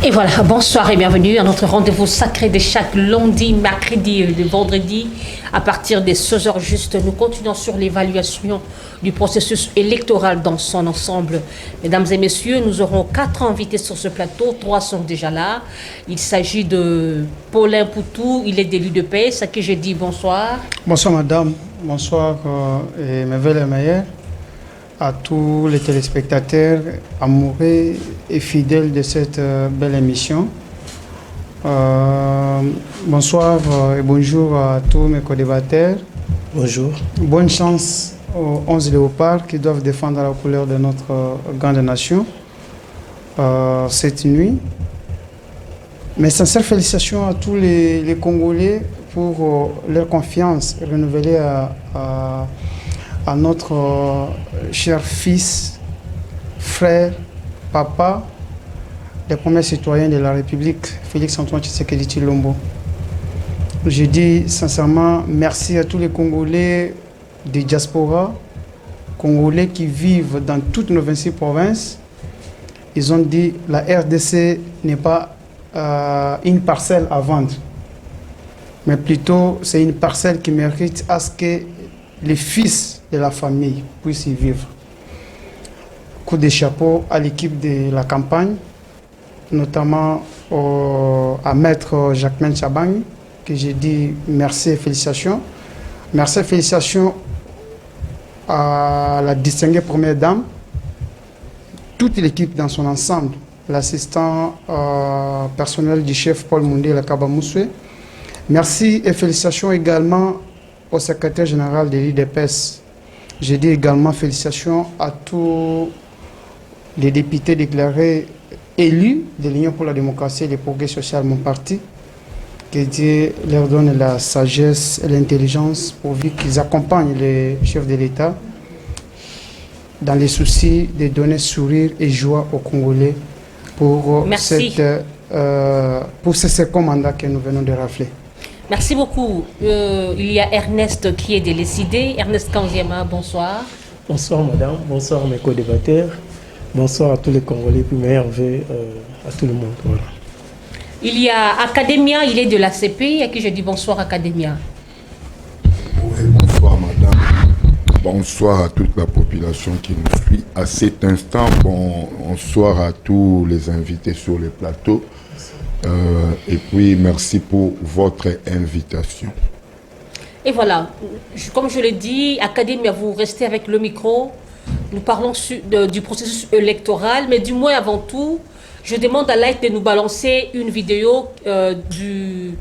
Et voilà, bonsoir et bienvenue à notre rendez-vous sacré de chaque lundi, mercredi et vendredi à partir des 16h juste. Nous continuons sur l'évaluation du processus électoral dans son ensemble. Mesdames et messieurs, nous aurons 4 invités sur ce plateau, 3 sont déjà là. Il s'agit de Paulin Poutou, il est d'élu de PS, à qui j'ai dit bonsoir. Bonsoir madame, bonsoir et mes vœux les meilleurs à tous les téléspectateurs amoureux et fidèles de cette belle émission. Bonsoir et bonjour à tous mes co-débatteurs. Bonjour. Bonne chance aux 11 léopards qui doivent défendre la couleur de notre grande nation cette nuit. Mes sincères félicitations à tous les Congolais pour leur confiance renouvelée à notre cher fils, frère, papa, les premiers citoyens de la République, Félix-Antoine Tshisekedi Tshilombo. Je dis sincèrement merci à tous les Congolais des diaspora, Congolais qui vivent dans toutes nos 26 provinces. Ils ont dit la RDC n'est pas une parcelle à vendre, mais plutôt c'est une parcelle qui mérite à ce que les fils de la famille puissent y vivre. Coup de chapeau à l'équipe de la campagne, notamment à Maître Jacquemain Chabang, que j'ai dit merci et félicitations. Merci et félicitations à la distinguée première dame, toute l'équipe dans son ensemble, l'assistant personnel du chef Paul Mundé Lakaba Moussoué. Merci et félicitations également au secrétaire général de l'IDPS. J'ai dit également félicitations à tous les députés déclarés élus de l'Union pour la démocratie et le progrès social, mon parti. Que Dieu leur donne la sagesse et l'intelligence pourvu qu'ils accompagnent les chefs de l'État dans les soucis de donner sourire et joie aux Congolais pour ce second mandat que nous venons de rafler. Merci beaucoup. Il y a Ernest qui est décidé. Ernest Kanziema, bonsoir. Bonsoir madame, bonsoir mes co-débatteurs, bonsoir à tous les Congolais, puis meilleurs vœux à tout le monde. Voilà. Il y a Academia, il est de l'ACP, à qui je dis bonsoir Academia. Oui, bonsoir madame, bonsoir à toute la population qui nous suit. À cet instant, bonsoir à tous les invités sur le plateau. Et puis, merci pour votre invitation. Et voilà, comme je l'ai dit, Académia, vous restez avec le micro. Nous parlons du processus électoral, mais du moins avant tout, je demande à Light de nous balancer une vidéo du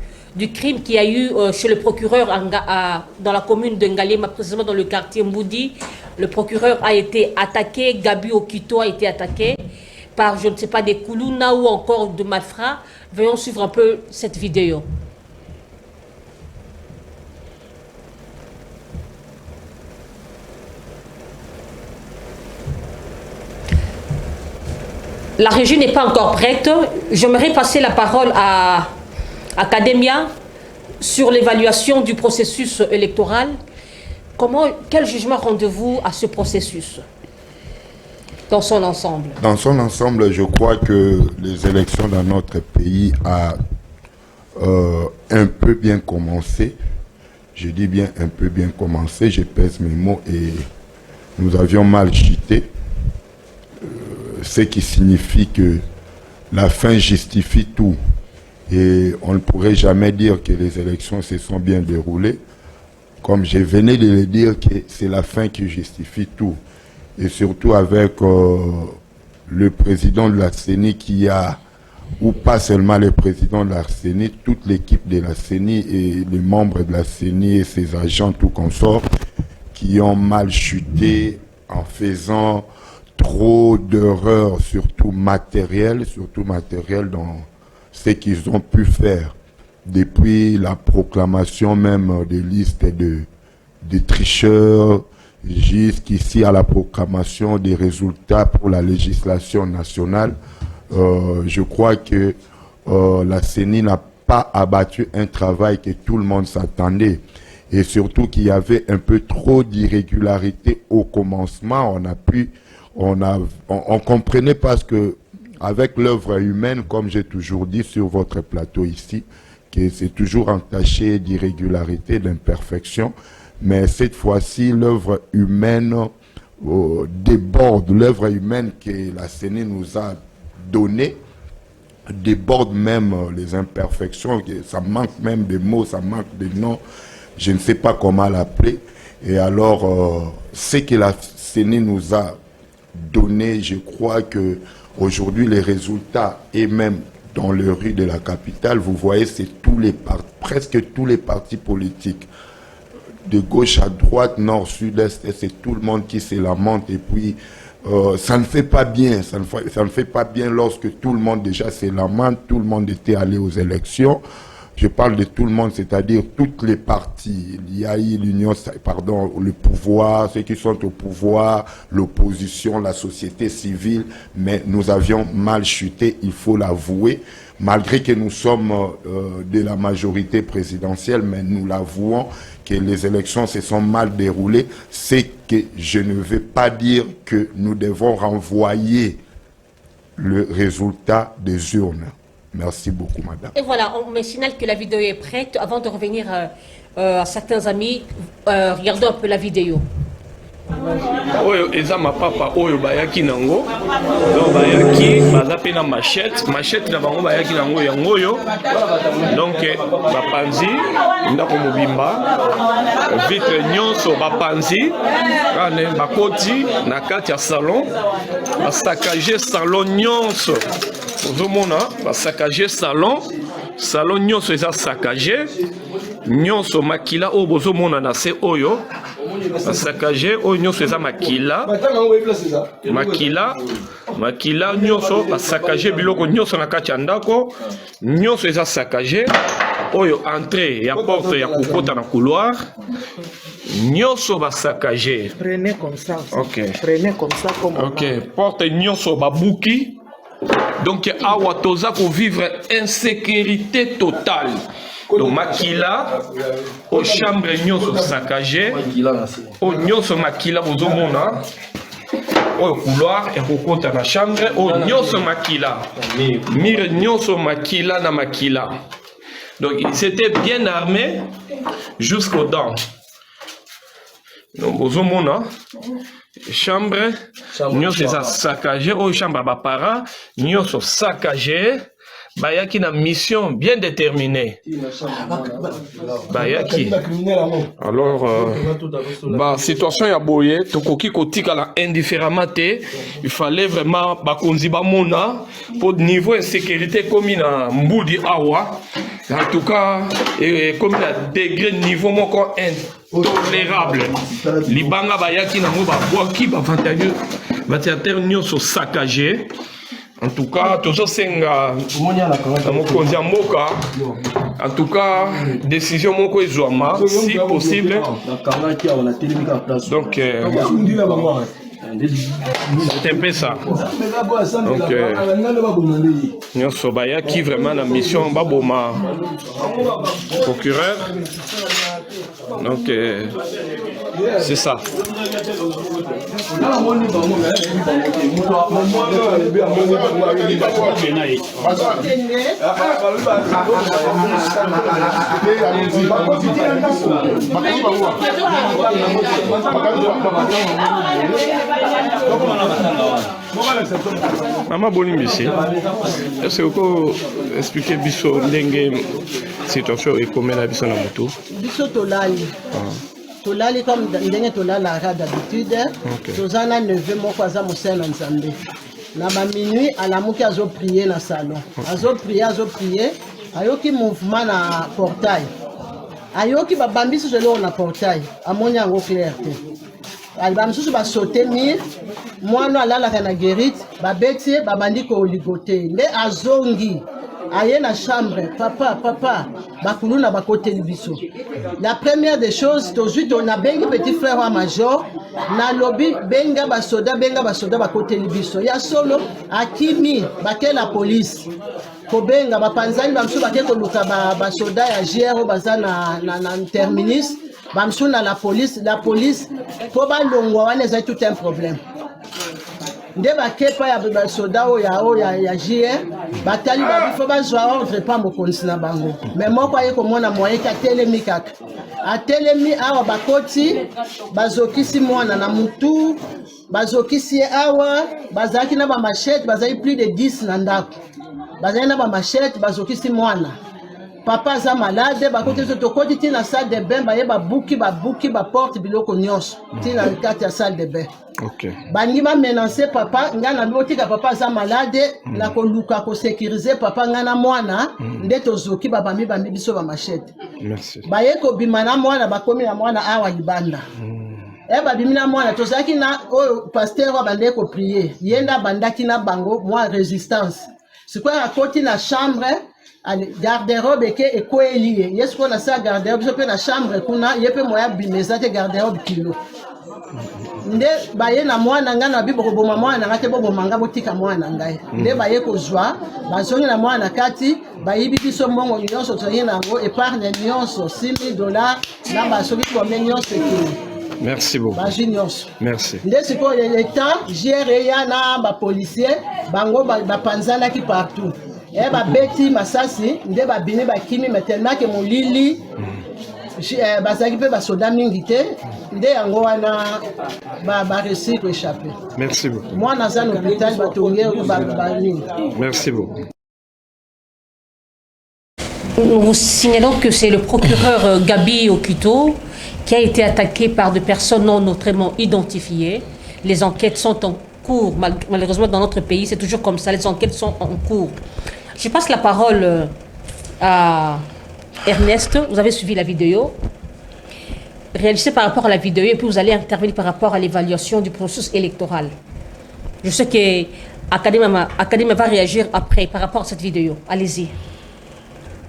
crime qu'il y a eu chez le procureur dans la commune de Ngalema, précisément dans le quartier Mboudi. Le procureur a été attaqué, Gabi Okito a été attaqué par, je ne sais pas, des Koulouna ou encore de Malfra. Veuillons suivre un peu cette vidéo. La régie n'est pas encore prête. J'aimerais passer la parole à Academia sur l'évaluation du processus électoral. Quel jugement rendez-vous à ce processus ? Dans son ensemble. Dans son ensemble, je crois que les élections dans notre pays ont un peu bien commencé. Je dis bien un peu bien commencé, je pèse mes mots, et nous avions mal chuté. Ce qui signifie que la fin justifie tout. Et on ne pourrait jamais dire que les élections se sont bien déroulées. Comme je venais de le dire, que c'est la fin qui justifie tout. Et surtout avec le président de la CENI qui a, ou pas seulement le président de la CENI, toute l'équipe de la CENI et les membres de la CENI et ses agents, tout consorts, qui ont mal chuté en faisant trop d'erreurs, surtout matérielles dans ce qu'ils ont pu faire depuis la proclamation même des listes de tricheurs, jusqu'ici à la proclamation des résultats pour la législation nationale. Je crois que la CENI n'a pas abattu un travail que tout le monde s'attendait. Et surtout qu'il y avait un peu trop d'irrégularité au commencement. On comprenait parce que avec l'œuvre humaine, comme j'ai toujours dit sur votre plateau ici, que c'est toujours entaché d'irrégularité, d'imperfection, mais cette fois-ci, l'œuvre humaine déborde, l'œuvre humaine que la CENI nous a donnée, déborde même les imperfections, ça manque même des mots, ça manque des noms, je ne sais pas comment l'appeler. Et alors, ce que la CENI nous a donné, je crois que aujourd'hui les résultats, et même dans les rues de la capitale, vous voyez, c'est presque tous les partis politiques, de gauche à droite, nord, sud, est, c'est tout le monde qui se lamente. Et puis, ça ne fait pas bien, ça ne fait pas bien lorsque tout le monde déjà se lamente, tout le monde était allé aux élections. Je parle de tout le monde, c'est-à-dire toutes les partis. Il y a eu le pouvoir, ceux qui sont au pouvoir, l'opposition, la société civile, mais nous avions mal chuté, il faut l'avouer. Malgré que nous sommes de la majorité présidentielle, mais nous l'avouons que les élections se sont mal déroulées. C'est que je ne veux pas dire que nous devons renvoyer le résultat des urnes. Merci beaucoup, madame. Et voilà, on me signale que la vidéo est prête. Avant de revenir à certains amis, regardons un peu la vidéo. Oyo eza mapapa oyo bayaki nango donc bayaki baza pe na machette na bango bayaki nango yango oyo donc bapanzi ndako mobimba vitre nyonso bapanzi kane bakoti na kati ya salon basakaje salon nyonso ozomona basakaje salon nyonso eza sakaje nyonso makila oyo bozomona na se oyo basakaje oyo nyonso eza makila nyonso basakaje biloko nyonso na kati ya ndako nyonso eza sakaje oyo entrée ya porte ya kokota na couloir nyonso basakaje. Prenez comme ça. OK. Prenez comme ça comme OK. Porte nyonso babuki. Donc awa toza ko vivre insécurité totale. Donc makila au chambre nyonso saccagé au nyonso makila bozomona au couloir et kokota na chambre au nyonso makila mire nyonso makila na makila. Donc ils étaient bien armés jusqu'aux dents. Donc bozomona chambre nyonso eza saccagé au chambre ba para nyonso saccagé. Bayaki na mission bien déterminée. Bayaki. Alors, situation ya boye, tokoki kotika la indifféremment te, il fallait vraiment bakonzi ba mona pour niveau insécurité comme na mbudi awa. En tout cas, comme la degré niveau moko intolérable. Libanga bayaki na mo ba boaki ba vantageux, vatiateur nyonso saccagé. En tout cas, toujours senga mokonzi moka. En tout cas, décision moko ezwama si possible. Donc c'est un peu ça. Donc nyonso bayaki vraiment la mission baboma procureur. Donc c'est ça. Maman Bonimbisi, est-ce que vous pouvez expliquer biso ndenge situation et comment la biso na moto? Biso tolali. Tolali comme ndenge tolala d'habitude. Tozana 9 moko aza mosala nzambe. Na ba minuit alamuki azo prier na salon. Azo prier. Ayoki mouvement na portail. Ayoki babambisi jelo na portail. Amoni yango clair te. Alba msusu ba sauter mire. Mwana alalaka na guérite, babeti babandi ko ligote. Nde azongi. Aye na chambre, papa, bakuluna bakote libiso. La première des choses, toujours on a bengi petit frère wa major, na lobby benga basoda bakote libiso. Ya solo akimi bake la police. Ko benga bapanzani bamsu bake ko luka basoda ya GRO bazana na terminus, bamsu na la police po ba longwa wana za tout un problème. nde bakepa ya basoda oyo ya JR batali babifo bazwa ordre pa mokonzi na bango mais moko aye komona moyen ki atelemi kaka atelemi awa bakoti bazokisi mwana na mutu bazokisi ye awa bazalaki na bamachete bazali plus de 10 na ndako bazali na bamachete bazokisi mwana papa aza malade bakoti so tokoti tina salle de bain baye babuki baporte biloko nyonso tina kati ya salle de bain bangi bamenance papa nga na botika papa aza malade na koluka kosécuriser papa nga na mwana nde tozoki babami biso bamachete baye kobima na mwana bakomi na mwana awa libanda babimi na mwana tozalaki na oyo pasteur wa bande koprier yenda bandaki na bango mwa résistance sikoyo akoti na chambre garde-robe eke ekoeli ye yesu mpo na sa garde-robe biso mpe na chambre kuna ye mpe moya bimeza te garde-robe kilo nde baye na mwana ngai na bibo koboma mwana na ngai te boboma ngai botika mwana na ngai nde baye kozwa bazongi na mwana na kati bayibi biso mbongo nyonso tozongi na yango épargne nyonso $6,000 na basoki bombe nyonso ekili. Merci beaucoup. Merci. Nde sikoyo leta JR eya na bapolisier bango bapanzanaki partout babeti masasi nde babini bakimi maintenant ke molili bazalaki mpe basoda mingi te nde yango wana baresi koéchappe. Merci beaucoup. Mwana aza na hôpital batongi banini. Merci beaucoup. Nous signalons que c'est le procureur Gabi Okuto qui a été attaqué par des personnes non notamment identifiées. Les enquêtes sont en cours. Malheureusement, dans notre pays, c'est toujours comme ça. Les enquêtes sont en cours. Je passe la parole à Ernest. Vous avez suivi la vidéo. Réagissez par rapport à la vidéo et puis vous allez intervenir par rapport à l'évaluation du processus électoral. Je sais que Académie va réagir après par rapport à cette vidéo. Allez-y.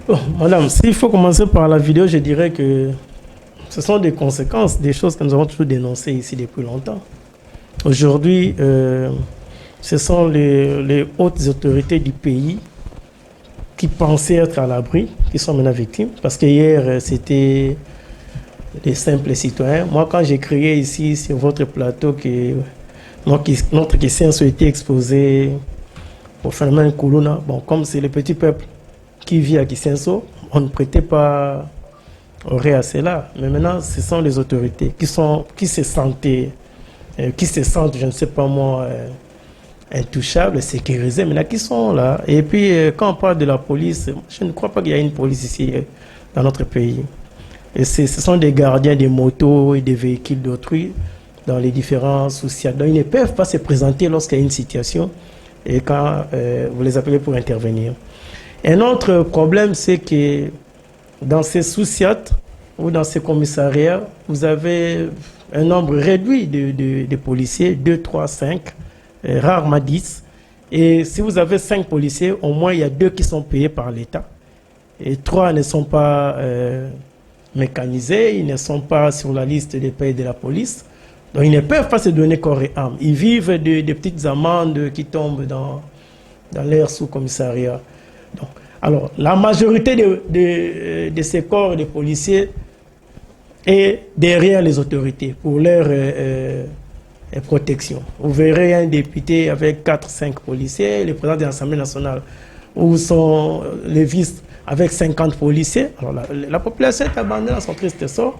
Bon, madame, s'il faut commencer par la vidéo, je dirais que ce sont des conséquences, des choses que nous avons toujours dénoncées ici depuis longtemps. Aujourd'hui, ce sont les hautes autorités du pays qui pensaient être à l'abri, qui sont maintenant victimes. Parce que hier, c'était les simples citoyens. Moi, quand j'ai créé ici, sur votre plateau, que notre question a été exposée au phénomène Kuluna, bon, comme c'est le petit peuple qui vit à Kisenso, on ne prêtait pas oreille à cela. Mais maintenant, ce sont les autorités qui se sentent, je ne sais pas moi, intouchables, sécurisés, maintenant qui sont là. Et puis, quand on parle de la police, je ne crois pas qu'il y ait une police ici dans notre pays. Et ce sont des gardiens des motos et des véhicules d'autrui dans les différents soucis. Donc, ils ne peuvent pas se présenter lorsqu'il y a une situation et quand vous les appelez pour intervenir. Un autre problème, c'est que dans ces souciats ou dans ces commissariats, vous avez un nombre réduit de policiers, 2, 3, 5, rarement 10. Et si vous avez 5 policiers, au moins il y a 2 qui sont payés par l'État. Et 3 ne sont pas mécanisés, ils ne sont pas sur la liste des payés de la police. Donc ils ne peuvent pas se donner corps et âme. Ils vivent de petites amendes qui tombent dans leur sous-commissariat. Donc, alors, la majorité de ces corps de policiers est derrière les autorités pour leur protection. Vous verrez un député avec 4-5 policiers, le président de l'Assemblée nationale, où sont les vices avec 50 policiers. Alors, la population est abandonnée à son triste sort.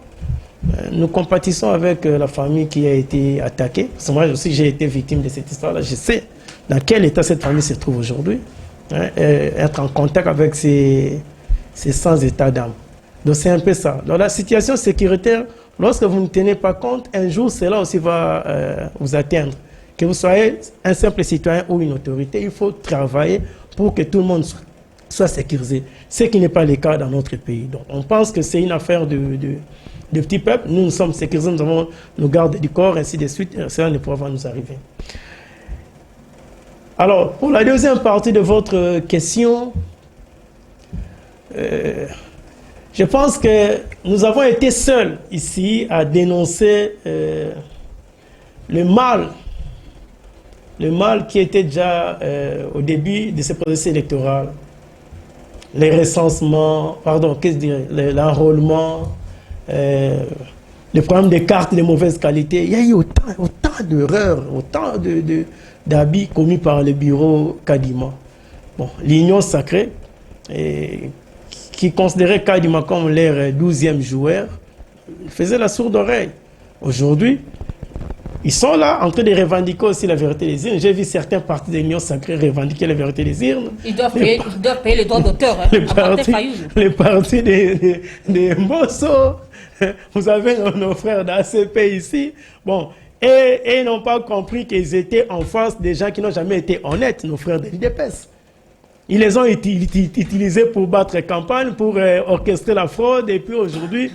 Nous compatissons avec la famille qui a été attaquée. Parce que moi aussi, j'ai été victime de cette histoire-là. Je sais dans quel état cette famille se trouve aujourd'hui. Être en contact avec ces sans état d'âme. Donc c'est un peu ça. Dans la situation sécuritaire, lorsque vous ne tenez pas compte, un jour cela aussi va vous atteindre. Que vous soyez un simple citoyen ou une autorité, il faut travailler pour que tout le monde soit sécurisé. Ce qui n'est pas le cas dans notre pays. Donc on pense que c'est une affaire de petits peuples. Nous sommes sécurisés, nous avons nos gardes du corps, ainsi de suite. Cela ne pourra pas nous arriver. Alors, pour la deuxième partie de votre question, je pense que nous avons été seuls ici à dénoncer le mal qui était déjà au début de ce processus électoral, les recensements, l'enrôlement, les problèmes de cartes de mauvaise qualité. Il y a eu autant d'erreurs, autant d'habits commis par le bureau Kadima. Bon, l'Union sacrée, qui considérait Kadima comme leur 12e joueur, faisait la sourde oreille. Aujourd'hui, ils sont là en train de revendiquer aussi la vérité des urnes. J'ai vu certains partis de l'Union sacrée revendiquer la vérité des urnes. Ils doivent payer les droits d'auteur. Hein, les partis des Mbosso. Vous avez nos frères d'ACP ici. Bon, et ils n'ont pas compris qu'ils étaient en face des gens qui n'ont jamais été honnêtes, nos frères de l'IDPS. Ils les ont utilisés pour battre campagne, pour orchestrer la fraude, et puis aujourd'hui,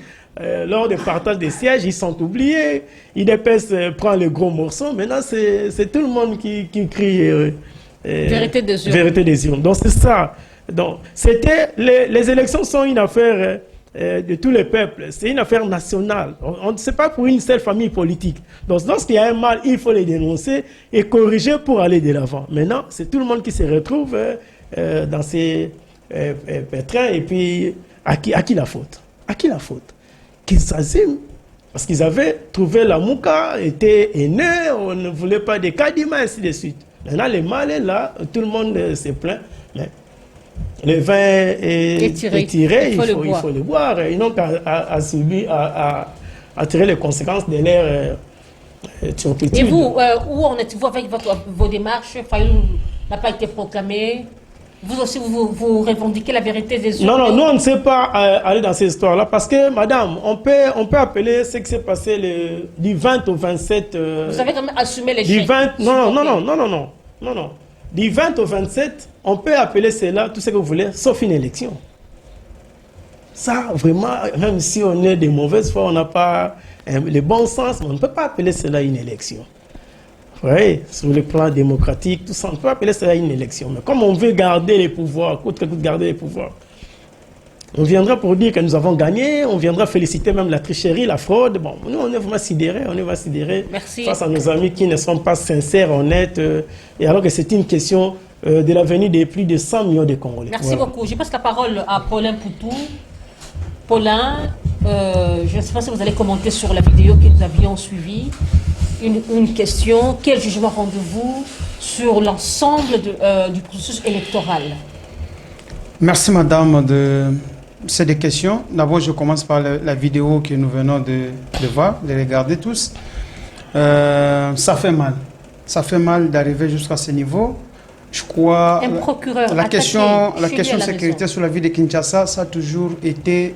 lors du partage des sièges, ils sont oubliés. IDPS prend le gros morceau. Maintenant, c'est tout le monde qui crie vérité des urnes. Vérité des urnes. Donc, c'est ça. Donc, les élections sont une affaire de tous les peuples. C'est une affaire nationale. On ne sait pas pour une seule famille politique. Donc, lorsqu'il y a un mal, il faut les dénoncer et corriger pour aller de l'avant. Maintenant, c'est tout le monde qui se retrouve dans ces pétrins. Et puis, à qui la faute? À qui la faute? Qu'ils s'assument, parce qu'ils avaient trouvé la Mouka, était haineux, on ne voulait pas de Kadima, ainsi de suite. Maintenant, le mal est là, tout le monde se plaint, mais le vin est tiré, il faut le boire. Ils n'ont qu'à tirer les conséquences de leur turpitude. Et vous, où en êtes-vous avec vos démarches? Fayoum n'a pas été proclamé. Vous aussi, vous revendiquez la vérité des urnes? Non, nous, on ne sait pas aller dans ces histoires-là, parce que, madame, on peut appeler ce qui s'est passé du 20 au 27... Vous avez quand même assumé l'échec. Non. Du 20 au 27, on peut appeler cela tout ce que vous voulez, sauf une élection. Ça, vraiment, même si on est de mauvaise foi, on n'a pas le bon sens, on ne peut pas appeler cela une élection. Oui, sur le plan démocratique, tout ça, on peut appeler cela une élection. Mais comme on veut garder les pouvoirs, coûte que coûte garder les pouvoirs, on viendra pour dire que nous avons gagné, on viendra féliciter même la tricherie, la fraude. Bon, nous, on est vraiment sidérés, face à nos amis qui ne sont pas sincères, honnêtes, et alors que c'est une question de l'avenir de plus de 100 millions de Congolais. Merci beaucoup. Je passe la parole à Paulin Poutou. Paulin, je ne sais pas si vous allez commenter sur la vidéo que nous avions suivie. Une question, quel jugement rendez-vous sur l'ensemble du processus électoral? Merci madame de ces deux questions. D'abord, je commence par la vidéo que nous venons de voir, de regarder tous. Ça fait mal. Ça fait mal d'arriver jusqu'à ce niveau. Je crois un procureur la question de sécurité sur la ville de Kinshasa, ça a toujours été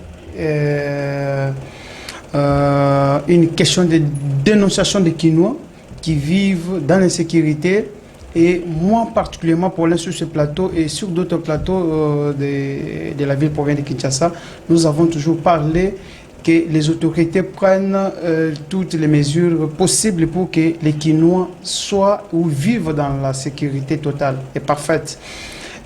une question de dénonciation des Kinois qui vivent dans l'insécurité. Et moi, particulièrement pour l'instant sur ce plateau et sur d'autres plateaux de la ville province de Kinshasa, nous avons toujours parlé que les autorités prennent toutes les mesures possibles pour que les Kinois soient ou vivent dans la sécurité totale et parfaite.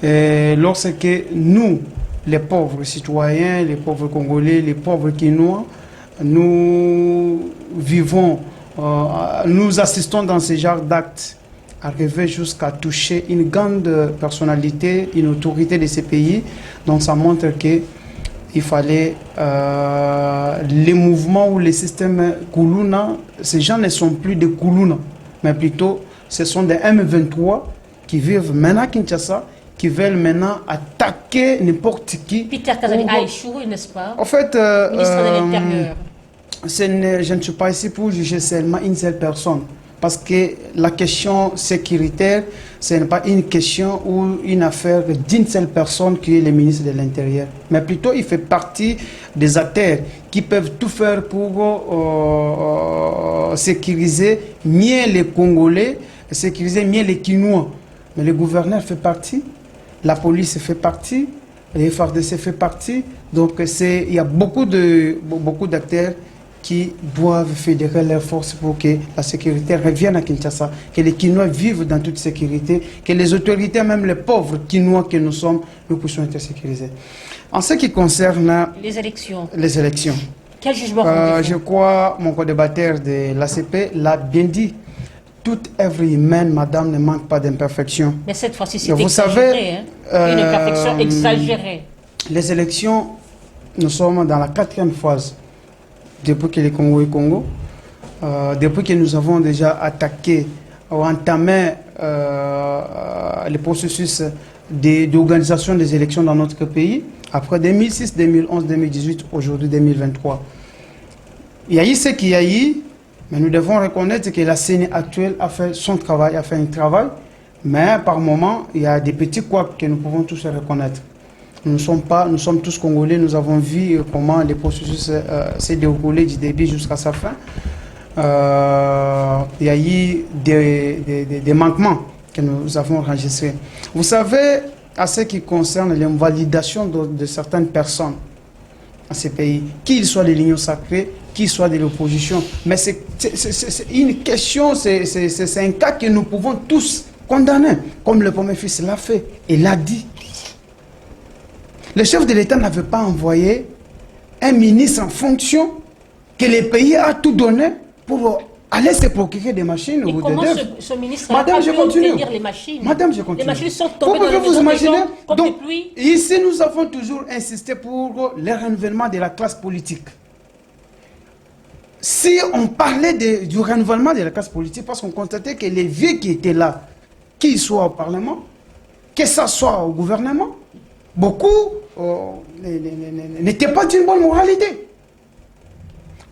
Et lorsque nous, les pauvres citoyens, les pauvres Congolais, les pauvres Kinois, nous vivons, nous assistons dans ce genre d'actes, arriver jusqu'à toucher une grande personnalité, une autorité de ces pays. Donc ça montre qu'il fallait les mouvements ou les systèmes Koulouna, ces gens ne sont plus des Koulouna, mais plutôt ce sont des M23 qui vivent maintenant à Kinshasa, qui veulent maintenant attaquer n'importe qui. Peter Kazali a échoué, n'est-ce pas? En fait, ministre de l'Intérieur. Je ne suis pas ici pour juger seulement une seule personne. Parce que la question sécuritaire, ce n'est pas une question ou une affaire d'une seule personne qui est le ministre de l'Intérieur. Mais plutôt, il fait partie des acteurs qui peuvent tout faire pour sécuriser mieux les Congolais, sécuriser mieux les Kinois. Mais le gouverneur fait partie, la police fait partie, les FARDC fait partie. Donc, il y a beaucoup d'acteurs qui doivent fédérer leurs forces pour que la sécurité revienne à Kinshasa, que les Kinois vivent dans toute sécurité, que les autorités, même les pauvres Kinois que nous sommes, nous puissions être sécurisés. En ce qui concerne les élections, quel jugement je crois mon co-débatteur de l'ACP l'a bien dit. Toute œuvre humaine, madame, ne manque pas d'imperfection. Mais cette fois-ci, c'est exagéré, une imperfection exagérée. Les élections, nous sommes dans la 4e phase. Depuis que les Congo est Congo, depuis que nous avons déjà attaqué ou entamé le processus d'organisation des élections dans notre pays, après 2006, 2011, 2018, aujourd'hui 2023. Il y a eu ce qu'il y a eu, mais nous devons reconnaître que la CENI actuelle a fait son travail, a fait un travail, mais par moment, il y a des petits couacs que nous pouvons tous reconnaître. Nous sommes tous Congolais, nous avons vu comment le processus s'est déroulé du début jusqu'à sa fin. Il y a eu des manquements que nous avons enregistrés. Vous savez, à ce qui concerne l'invalidation de certaines personnes à ces pays, qu'ils soient de l'Union sacrée, qu'ils soient de l'opposition, mais c'est une question, c'est un cas que nous pouvons tous condamner, comme le premier fils l'a fait et l'a dit. Le chef de l'État n'avait pas envoyé un ministre en fonction que le pays a tout donné pour aller se procurer des machines ou comment des devs. ce ministre Madame, a je pu continue. obtenir les machines? Madame, je continue. Les machines sont tombées dans les vous maisons des imaginer gens comme des donc, pluies. ici, nous avons toujours insisté pour le renouvellement de la classe politique. Si on parlait du renouvellement de la classe politique, parce qu'on constatait que les vieux qui étaient là, qu'ils soient au Parlement, que ce soit au gouvernement, beaucoup n'étaient pas d'une bonne moralité.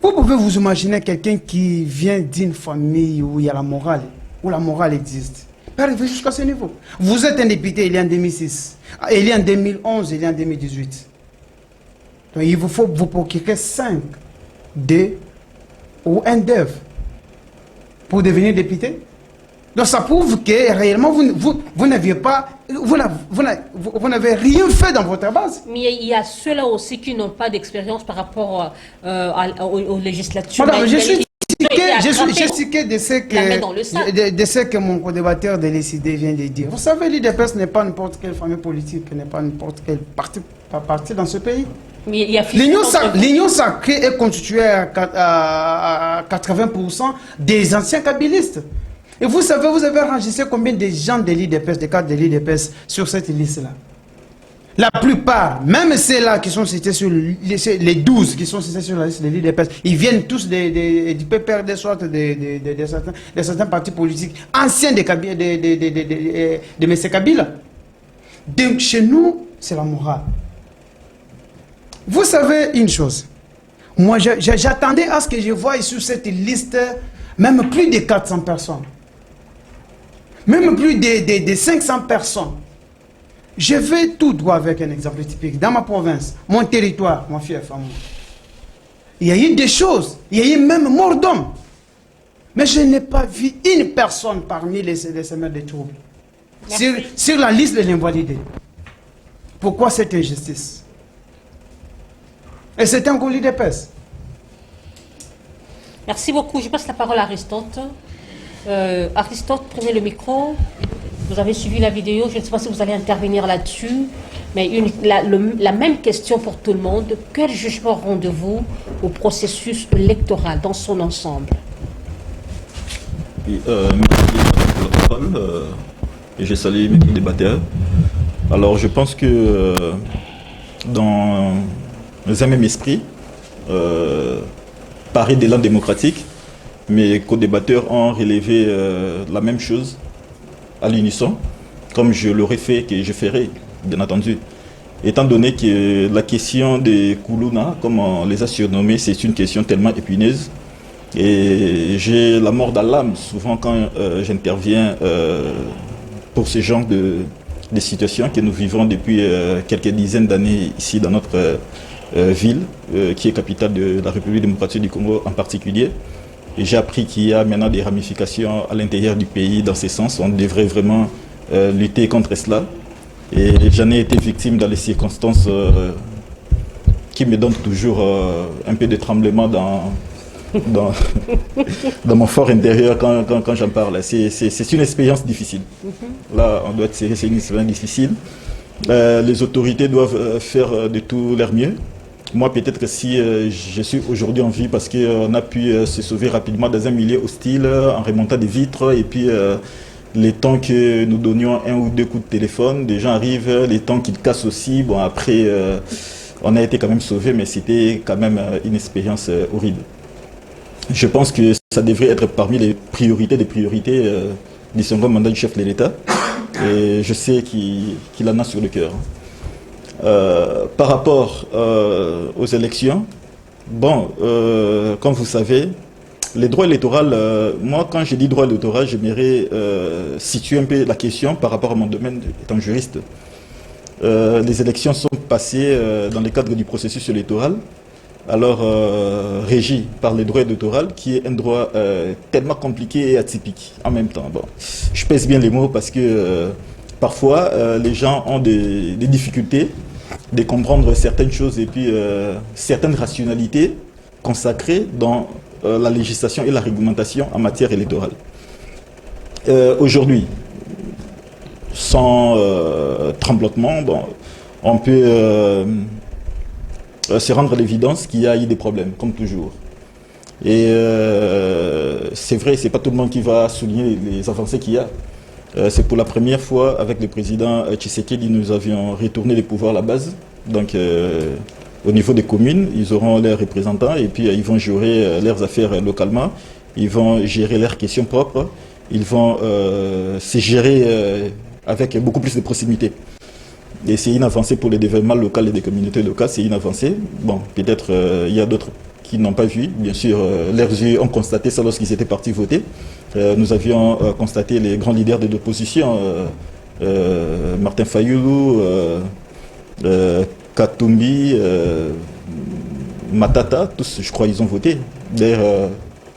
Vous pouvez vous imaginer quelqu'un qui vient d'une famille où il y a la morale, où la morale existe. Pas arriver jusqu'à ce niveau. Vous êtes un député, il est en 2006, il est en 2011, il est en 2018. Donc il vous faut vous procurer 5 D ou un dev pour devenir député. Donc ça prouve que réellement vous n'aviez pas, vous n'avez rien fait dans votre base. Mais il y a ceux-là aussi qui n'ont pas d'expérience par rapport aux législatures. Madame, je suis tiqué de ce que mon co-débatteur de l'ECD vient de dire. Vous savez, l'IDPS n'est pas n'importe quelle famille politique, n'est pas n'importe quel parti dans ce pays. L'Union sacrée est constituée à 80% des anciens kabylistes. Et vous savez, vous avez enregistré combien de gens de l'IDPS, des cadres de l'IDPS sur cette liste-là? La plupart, même ceux-là qui sont cités sur les 12 qui sont cités sur la liste de l'IDPS, ils viennent tous du PPR, des sortes de certains partis politiques anciens de M. Kabila. Donc chez nous, c'est la morale. Vous savez une chose, moi j'attendais à ce que je voie sur cette liste même plus de 400 personnes. Même plus de 500 personnes. Je vais tout droit avec un exemple typique. Dans ma province, mon territoire, mon fief, il y a eu des choses, il y a eu même mort d'homme. Mais je n'ai pas vu une personne parmi les semeurs de troubles sur la liste de l'invalidé. Pourquoi cette injustice? Et c'est un colis d'épaisse. Merci beaucoup. Je passe la parole à Aristote. Aristote, prenez le micro. Vous avez suivi la vidéo. Je ne sais pas si vous allez intervenir là-dessus. Mais la même question pour tout le monde. Quel jugement rendez-vous au processus électoral dans son ensemble? Merci pour la parole. Et je salue mes débatteurs. Alors je pense que dans un même esprit, paré d'élan démocratique, mes co-débatteurs ont relevé la même chose à l'unisson, comme je l'aurais fait, que je ferai, bien entendu. Étant donné que la question des Koulouna, comme on les a surnommés, c'est une question tellement épineuse. Et j'ai la mort dans l'âme souvent quand j'interviens pour ce genre de situations que nous vivons depuis quelques dizaines d'années ici dans notre ville, qui est capitale de la République démocratique du Congo en particulier. Et j'ai appris qu'il y a maintenant des ramifications à l'intérieur du pays dans ce sens. On devrait vraiment lutter contre cela. Et j'en ai été victime dans les circonstances qui me donnent toujours un peu de tremblement dans mon fort intérieur quand j'en parle. C'est une expérience difficile. Là, on doit être sérieux, c'est une expérience difficile. Les autorités doivent faire de tout leur mieux. Moi, peut-être que si je suis aujourd'hui en vie parce qu'on a pu se sauver rapidement dans un milieu hostile en remontant des vitres et puis les temps que nous donnions 1 ou 2 coups de téléphone, des gens arrivent, les temps qu'ils cassent aussi. Bon, après, on a été quand même sauvés, mais c'était quand même une expérience horrible. Je pense que ça devrait être parmi les priorités des priorités du second mandat du chef de l'État. Et je sais qu'il en a sur le cœur. Par rapport aux élections, bon, comme vous savez, les droits électoraux, moi quand je dis droit électoral, j'aimerais situer un peu la question par rapport à mon domaine étant juriste. Les élections sont passées dans le cadre du processus électoral, alors régi par les droits électoraux, qui est un droit tellement compliqué et atypique en même temps. Bon, je pèse bien les mots parce que parfois les gens ont des difficultés de comprendre certaines choses et puis certaines rationalités consacrées dans la législation et la réglementation en matière électorale. Aujourd'hui, sans tremblotement, bon, on peut se rendre à l'évidence qu'il y a eu des problèmes, comme toujours. Et c'est vrai, c'est pas tout le monde qui va souligner les avancées qu'il y a. C'est pour la première fois avec le président Tshisekedi, nous avions retourné les pouvoirs à la base. Donc au niveau des communes, ils auront leurs représentants et puis ils vont gérer leurs affaires localement. Ils vont gérer leurs questions propres. Ils vont se gérer avec beaucoup plus de proximité. Et c'est une avancée pour le développement local et des communautés locales, c'est une avancée. Bon, peut-être il y a d'autres qui n'ont pas vu. Bien sûr, leurs yeux ont constaté ça lorsqu'ils étaient partis voter. Nous avions constaté les grands leaders de l'opposition, Martin Fayoulou, Katumbi, Matata, tous, je crois, ils ont voté. D'ailleurs,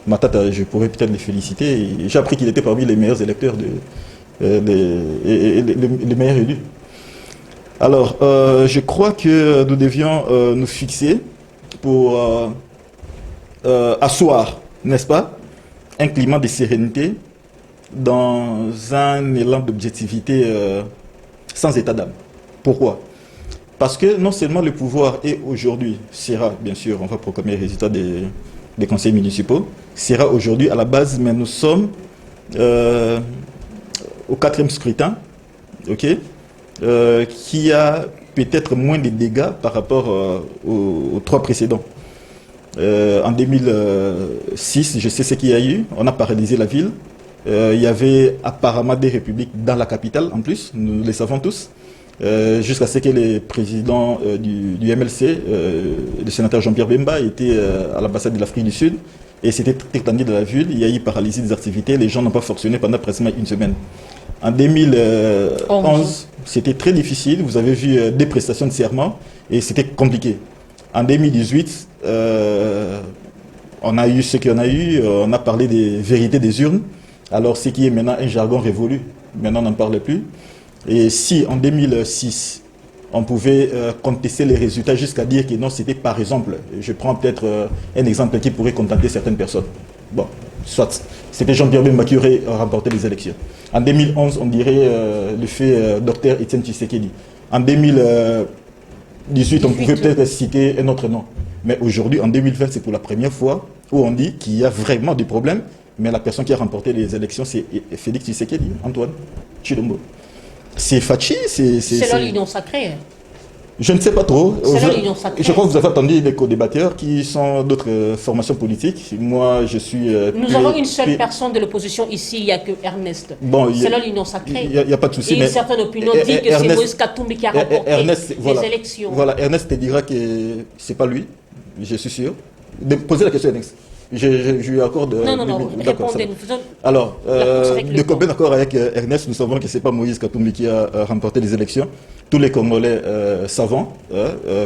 Matata, je pourrais peut-être les féliciter. J'ai appris qu'il était parmi les meilleurs électeurs et les meilleurs élus. Alors, je crois que nous devions nous fixer pour asseoir, n'est-ce pas, un climat de sérénité dans un élan d'objectivité sans état d'âme. Pourquoi? Parce que non seulement le pouvoir est aujourd'hui, sera, bien sûr, on va proclamer les résultats des conseils municipaux, sera aujourd'hui à la base, mais nous sommes au 4e scrutin, ok, qui a peut-être moins de dégâts par rapport aux 3 précédents. En 2006, je sais ce qu'il y a eu, on a paralysé la ville. Il y avait apparemment des républiques dans la capitale en plus, nous le savons tous, jusqu'à ce que les présidents du MLC, le sénateur Jean-Pierre Bemba, était à l'ambassade de l'Afrique du Sud et c'était étendu de la ville. Il y a eu paralysie des activités, les gens n'ont pas fonctionné pendant presque une semaine. En 2011, c'était très difficile. Vous avez vu des prestations de serment et c'était compliqué. En 2018, on a eu ce qu'on a eu. On a parlé des vérités des urnes. Alors, ce qui est maintenant un jargon révolu, maintenant on n'en parle plus. Et si en 2006, on pouvait contester les résultats jusqu'à dire que non, c'était par exemple, je prends peut-être un exemple qui pourrait contenter certaines personnes. Bon, soit, c'était Jean-Pierre Bemba qui aurait remporté les élections. En 2011, on dirait le fait Dr Etienne Tshisekedi. En 2018, on pouvait peut-être citer un autre nom. Mais aujourd'hui, en 2020, c'est pour la première fois où on dit qu'il y a vraiment des problèmes. Mais la personne qui a remporté les élections, c'est Félix Tshisekedi, Antoine Tshilombo. C'est Fachi, c'est là l'union sacrée. Je ne sais pas trop. C'est là l'union sacrée. Je crois que vous avez entendu les co-débatteurs qui sont d'autres formations politiques. Moi, je suis... Nous avons une seule personne de l'opposition ici, il n'y a que Ernest. Bon, c'est là l'union sacrée. Il n'y a pas de souci. Et une certaine opinion dit que c'est Moïse Katumbi qui a remporté les élections. Voilà, Ernest te dira que ce n'est pas lui, je suis sûr. Posez la question, Ernest. Je lui accorde... Non, répondez. Alors, de combien d'accord avec Ernest, nous savons que ce n'est pas Moïse Katumbi qui a remporté les élections. Tous les Congolais savants,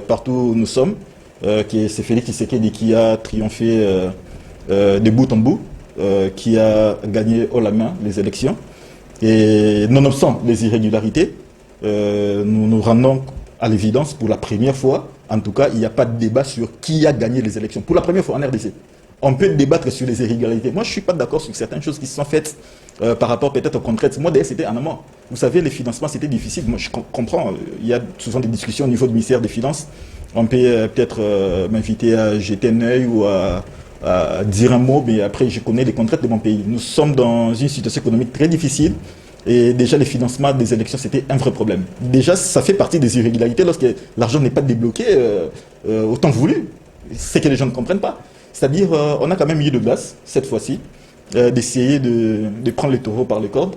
partout où nous sommes, que c'est Félix Tshisekedi qui a triomphé de bout en bout, qui a gagné haut la main les élections. Et nonobstant les irrégularités, nous nous rendons à l'évidence pour la première fois, en tout cas, il n'y a pas de débat sur qui a gagné les élections. Pour la première fois en RDC. On peut débattre sur les irrégularités. Moi, je ne suis pas d'accord sur certaines choses qui se sont faites par rapport peut-être aux concrètes. Moi, d'ailleurs, c'était en amont. Vous savez, les financements, c'était difficile. Moi, je comprends. Il y a souvent des discussions au niveau du ministère des Finances. On peut peut-être m'inviter à jeter un œil ou à dire un mot, mais après, je connais les contraintes de mon pays. Nous sommes dans une situation économique très difficile. Et déjà, les financements des élections, c'était un vrai problème. Déjà, ça fait partie des irrégularités lorsque l'argent n'est pas débloqué autant voulu. C'est que les gens ne comprennent pas. C'est-à-dire, on a quand même eu de glace, cette fois-ci, d'essayer de prendre les taureaux par les cordes,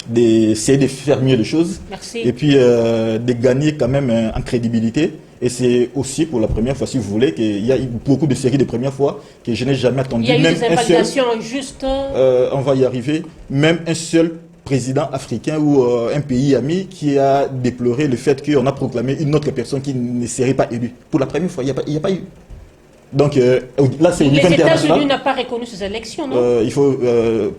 d'essayer de faire mieux les choses. Merci. Et puis de gagner quand même en crédibilité. Et c'est aussi pour la première fois, si vous voulez, qu'il y a eu beaucoup de séries de premières fois que je n'ai jamais attendu. Il y a eu même des invalidations injustes. On va y arriver. Même un seul président africain ou un pays ami qui a déploré le fait qu'on a proclamé une autre personne qui ne serait pas élue. Pour la première fois, il n'y a pas eu. Donc là, c'est au niveau international. Les États-Unis n'ont pas reconnu ces élections, non? Il faut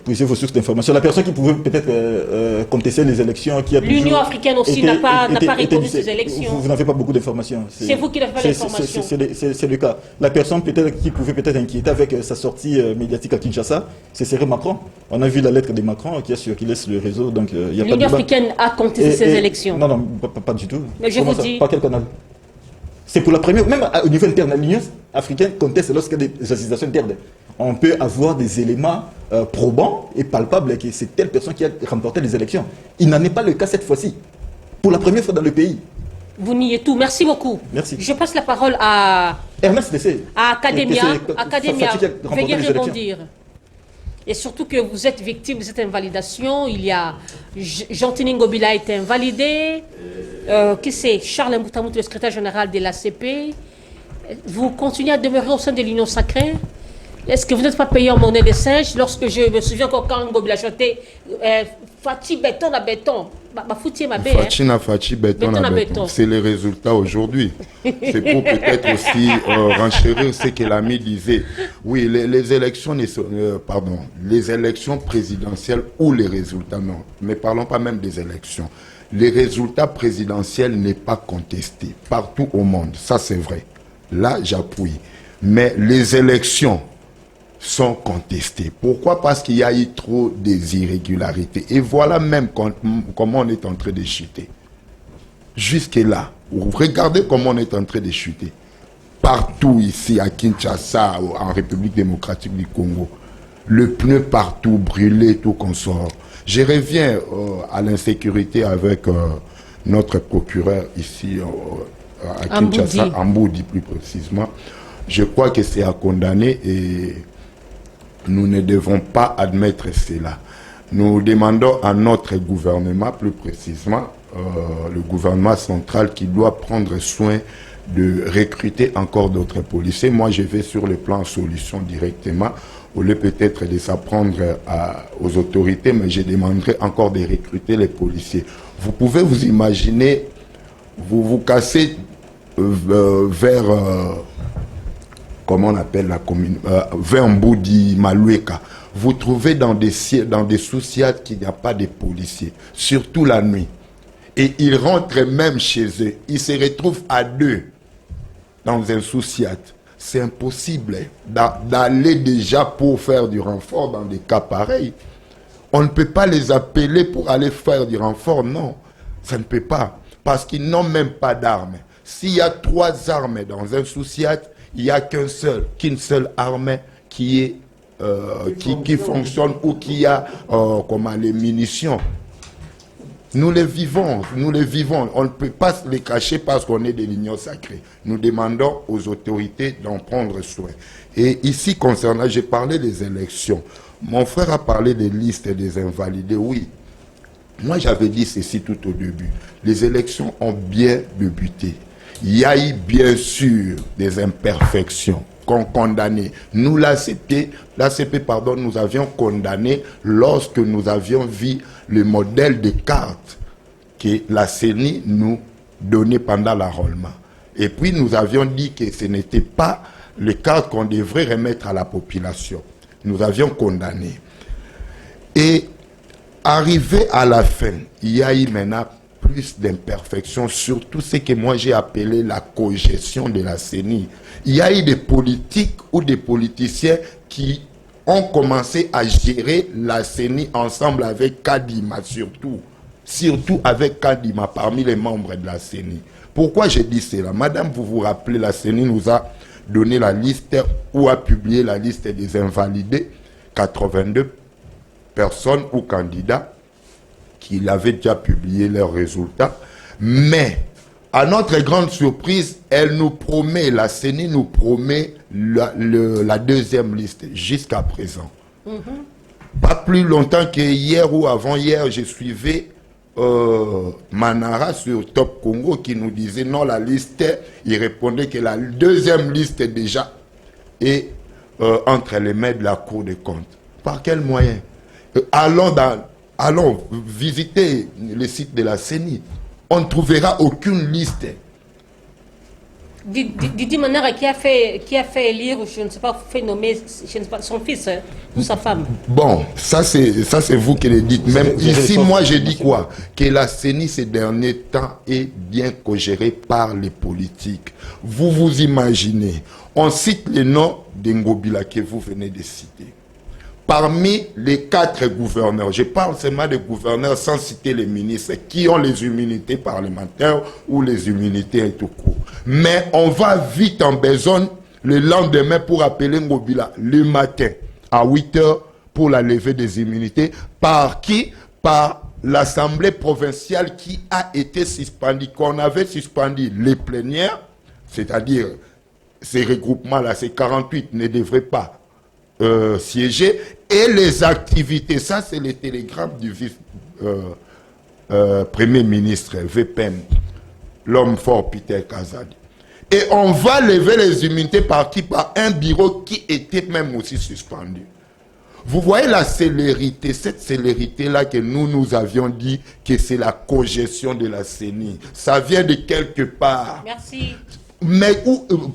puiser vos sources d'information. La personne qui pouvait peut-être contester les élections, qui a l'Union africaine aussi n'a pas reconnu ces élections. Vous n'avez pas beaucoup d'informations. C'est vous qui n'avez pas l'information. C'est le cas. La personne qui pouvait peut-être inquiéter avec sa sortie médiatique à Kinshasa, ce serait Macron. On a vu la lettre de Macron qui a circulé sur le réseau. Donc l'Union africaine a contesté ces élections. Non, pas du tout. Mais je vous dis. Par quel canal? C'est pour la première, même au niveau interne, l'Union africaine conteste lorsqu'il y a des accusations internes. On peut avoir des éléments probants et palpables que c'est telle personne qui a remporté les élections. Il n'en est pas le cas cette fois-ci. Pour la première fois dans le pays. Vous niez tout. Merci beaucoup. Merci. Je passe la parole à Ernest Dessé. À Academia. Academia, veuillez rebondir. Et surtout que vous êtes victime de cette invalidation. Il y a Jean-Tini Ngobila a été invalidé. Qui c'est Charles Mboutamoutou, le secrétaire général de l'ACP. Vous continuez à demeurer au sein de l'Union sacrée. Est-ce que vous n'êtes pas payé en monnaie de singe? Lorsque je me souviens encore quand Ngobila chantait Fati béton à béton. Fati béton à béton. C'est les résultats aujourd'hui. C'est pour peut-être aussi renchérir ce que l'ami disait. Oui, les élections, les élections présidentielles ou les résultats, non. Mais parlons pas même des élections. Les résultats présidentiels n'est pas contesté partout au monde. Ça, c'est vrai. Là, j'appuie. Mais les élections sont contestées. Pourquoi? Parce qu'il y a eu trop d'irrégularités. Et voilà même comment on est en train de chuter. Jusque-là, regardez comment on est en train de chuter. Partout ici, à Kinshasa, en République démocratique du Congo, le pneu partout, brûlé, tout consort. Je reviens à l'insécurité avec notre procureur ici à Kinshasa, Amboudi plus précisément. Je crois que c'est à condamner et nous ne devons pas admettre cela. Nous demandons à notre gouvernement, plus précisément, le gouvernement central qui doit prendre soin de recruter encore d'autres policiers. Moi, je vais sur le plan solution directement, au lieu peut-être de s'apprendre aux autorités, mais je demanderai encore de recruter les policiers. Vous pouvez vous imaginer, vous cassez vers, comment on appelle la commune, vers Mboudi, Maloueka. Vous trouvez dans des sous-siades qu'il n'y a pas de policiers, surtout la nuit. Et ils rentrent même chez eux. Ils se retrouvent à deux dans un sous-siade. C'est impossible d'aller déjà pour faire du renfort dans des cas pareils. On ne peut pas les appeler pour aller faire du renfort, non. Ça ne peut pas. Parce qu'ils n'ont même pas d'armes. S'il y a 3 armes dans un sous-siade, il n'y a qu'une seule arme qui fonctionne ou qui a les munitions. Nous les vivons. On ne peut pas les cacher parce qu'on est de l'Union sacrée. Nous demandons aux autorités d'en prendre soin. Et ici, concernant, j'ai parlé des élections. Mon frère a parlé des listes des invalidés. Oui, moi j'avais dit ceci tout au début. Les élections ont bien débuté. Il y a eu bien sûr des imperfections qu'on condamnait. Nous, l'ACP, nous avions condamné lorsque nous avions vu le modèle de carte que la CENI nous donnait pendant l'enrôlement. Et puis nous avions dit que ce n'était pas les cartes qu'on devrait remettre à la population. Nous avions condamné. Et arrivé à la fin, il y a eu maintenant plus d'imperfections, surtout ce que moi j'ai appelé la cogestion de la CENI. Il y a eu des politiques ou des politiciens qui ont commencé à gérer la CENI ensemble avec Kadima, surtout avec Kadima parmi les membres de la CENI. Pourquoi j'ai dit cela? Madame, vous vous rappelez, la CENI nous a donné la liste ou a publié la liste des invalidés, 82 personnes ou candidats qui avaient déjà publié leurs résultats. Mais À notre grande surprise, la CENI nous promet la deuxième liste jusqu'à présent. Pas plus longtemps que hier ou avant-hier, je suivais Manara sur Top Congo qui nous disait non, la liste, il répondait que la deuxième liste déjà est entre les mains de la Cour des comptes. Par quel moyen? Allons visiter le site de la CENI. On ne trouvera aucune liste. Didi Manara qui a fait élire, je ne sais pas, fait nommer, je ne sais pas, son fils ou sa femme. Bon, ça c'est vous qui le dites. Même ici, moi je dis quoi? Que la CENI ces derniers temps est bien co-gérée par les politiques. Vous imaginez, on cite les noms d'Ngobila que vous venez de citer. Parmi les 4 gouverneurs, je parle seulement des gouverneurs sans citer les ministres qui ont les immunités parlementaires ou les immunités tout court. Mais on va vite en besogne le lendemain pour appeler Ngobila le matin à 8 h pour la levée des immunités. Par qui? Par l'Assemblée provinciale qui a été suspendue. Qu'on avait suspendu les plénières, c'est-à-dire ces regroupements-là, ces 48 ne devraient pas siéger, et les activités, ça c'est le télégramme du vice-premier ministre VPM, l'homme fort Peter Kazadi. Et on va lever les immunités par qui? Par un bureau qui était même aussi suspendu. Vous voyez la célérité, cette célérité-là que nous avions dit que c'est la cogestion de la CENI. Ça vient de quelque part. Merci. Mais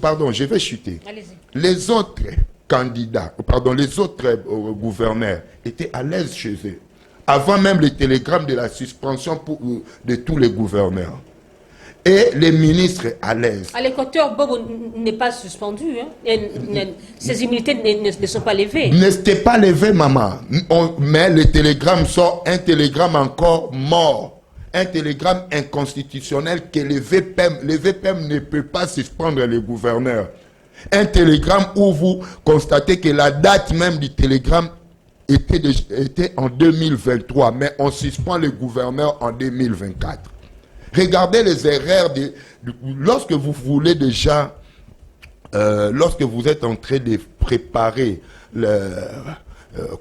pardon, je vais chuter. Allez-y. Les autres candidats, les autres gouverneurs étaient à l'aise chez eux. Avant même le télégramme de la suspension de tous les gouverneurs. Et les ministres à l'aise. À l'équateur, Bobo n'est pas suspendu. Hein. Ses immunités ne sont pas levées. N'était pas levé, maman. Mais le télégramme sort, un télégramme encore mort. Un télégramme inconstitutionnel que le VPM ne peut pas suspendre les gouverneurs. Un télégramme où vous constatez que la date même du télégramme était en 2023, mais on suspend les gouverneurs en 2024. Regardez les erreurs lorsque vous voulez déjà, lorsque vous êtes en train de préparer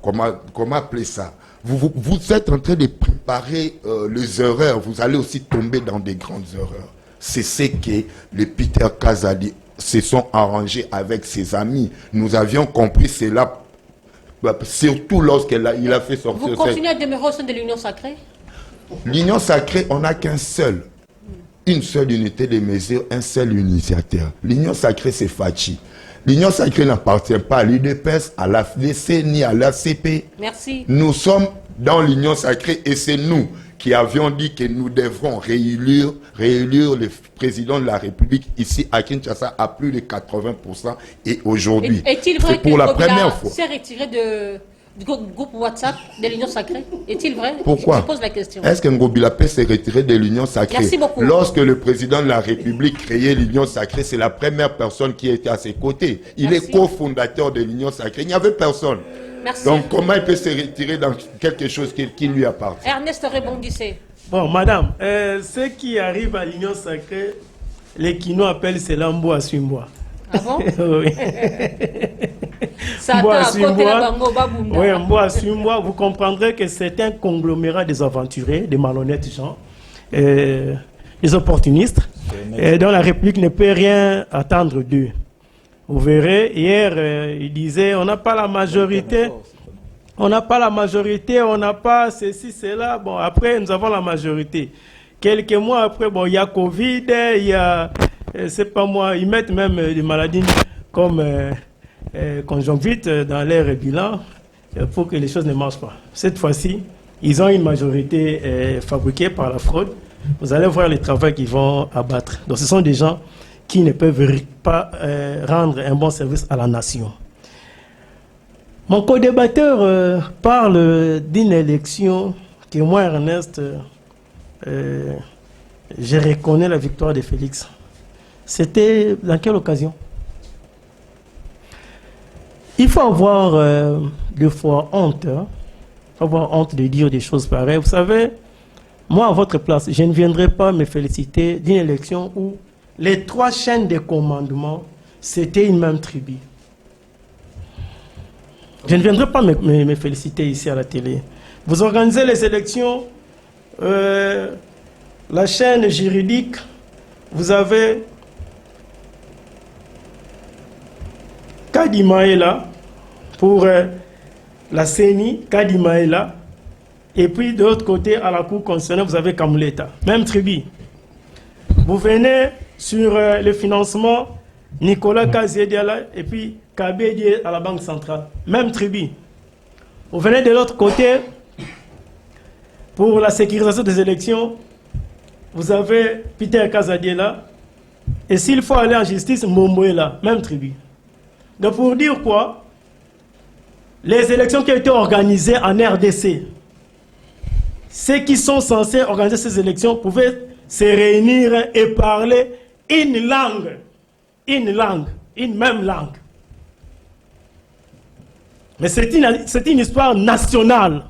comment appeler ça? Vous êtes en train de préparer les erreurs, vous allez aussi tomber dans des grandes erreurs. C'est ce que le Peter Kazadi se sont arrangés avec ses amis. Nous avions compris cela, surtout lorsqu'il a fait sortir... Vous continuez à demeurer au sein de l'Union sacrée? L'Union sacrée, on n'a qu'un seul. Une seule unité de mesure, un seul initiateur. L'Union sacrée, c'est Fachi. L'Union sacrée n'appartient pas à l'UDPS, à la FDC, ni à l'ACP. Merci. Nous sommes dans l'Union sacrée et c'est nous qui avions dit que nous devrons réélire le président de la République ici à Kinshasa à plus de 80%. Et aujourd'hui, est-il vrai c'est pour la première fois. S'est retiré du groupe WhatsApp de l'Union sacrée? Est-il vrai? Pourquoi? Je pose la question. Est-ce que Ngobila peut se retirer de l'Union sacrée? Merci beaucoup. Lorsque le président de la République créait l'Union sacrée, c'est la première personne qui était à ses côtés. Il est cofondateur de l'Union sacrée. Il n'y avait personne. Merci. Donc comment il peut se retirer dans quelque chose qui lui appartient? Ernest rebondissait. Bon, madame, ce qui arrive à l'Union sacrée, les Kino appellent cela Mboa Swimboa. Ah bon? Oui. Mboa Swimboa, vous comprendrez que c'est un conglomérat des aventuriers, des malhonnêtes gens, des opportunistes, dont la République ne peut rien attendre d'eux. Vous verrez, hier, il disait, on n'a pas la majorité, on n'a pas ceci, cela. Bon, après, nous avons la majorité. Quelques mois après, bon, il y a Covid, il y a, c'est pas moi, ils mettent même des maladies comme conjonctivite dans leur bilan pour que les choses ne marchent pas. Cette fois-ci, ils ont une majorité fabriquée par la fraude. Vous allez voir le travail qu'ils vont abattre. Donc, ce sont des gens qui ne peuvent pas rendre un bon service à la nation. Mon co-débatteur parle d'une élection que moi, Ernest, je reconnais la victoire de Félix. C'était dans quelle occasion? Il faut avoir des fois honte. Il faut avoir honte de dire des choses pareilles. Vous savez, Moi, à votre place, je ne viendrai pas me féliciter d'une élection où les 3 chaînes de commandement, c'était une même tribu. Je ne viendrai pas me féliciter ici à la télé. Vous organisez les élections, la chaîne juridique, vous avez Kadima est là pour la CENI, Kadima est là. Et puis de l'autre côté, à la cour constitutionnelle, vous avez Kamuleta, même tribu. Vous venez sur le financement, Nicolas Kaziediala et puis Kabedi à la Banque centrale, même tribu. Vous venez de l'autre côté, pour la sécurisation des élections, vous avez Peter Kazadiela. Et s'il faut aller en justice, Mombo est là, même tribu. Donc pour dire quoi, les élections qui ont été organisées en RDC, ceux qui sont censés organiser ces élections pouvaient se réunir et parler une langue, une même langue. Mais c'est une histoire nationale.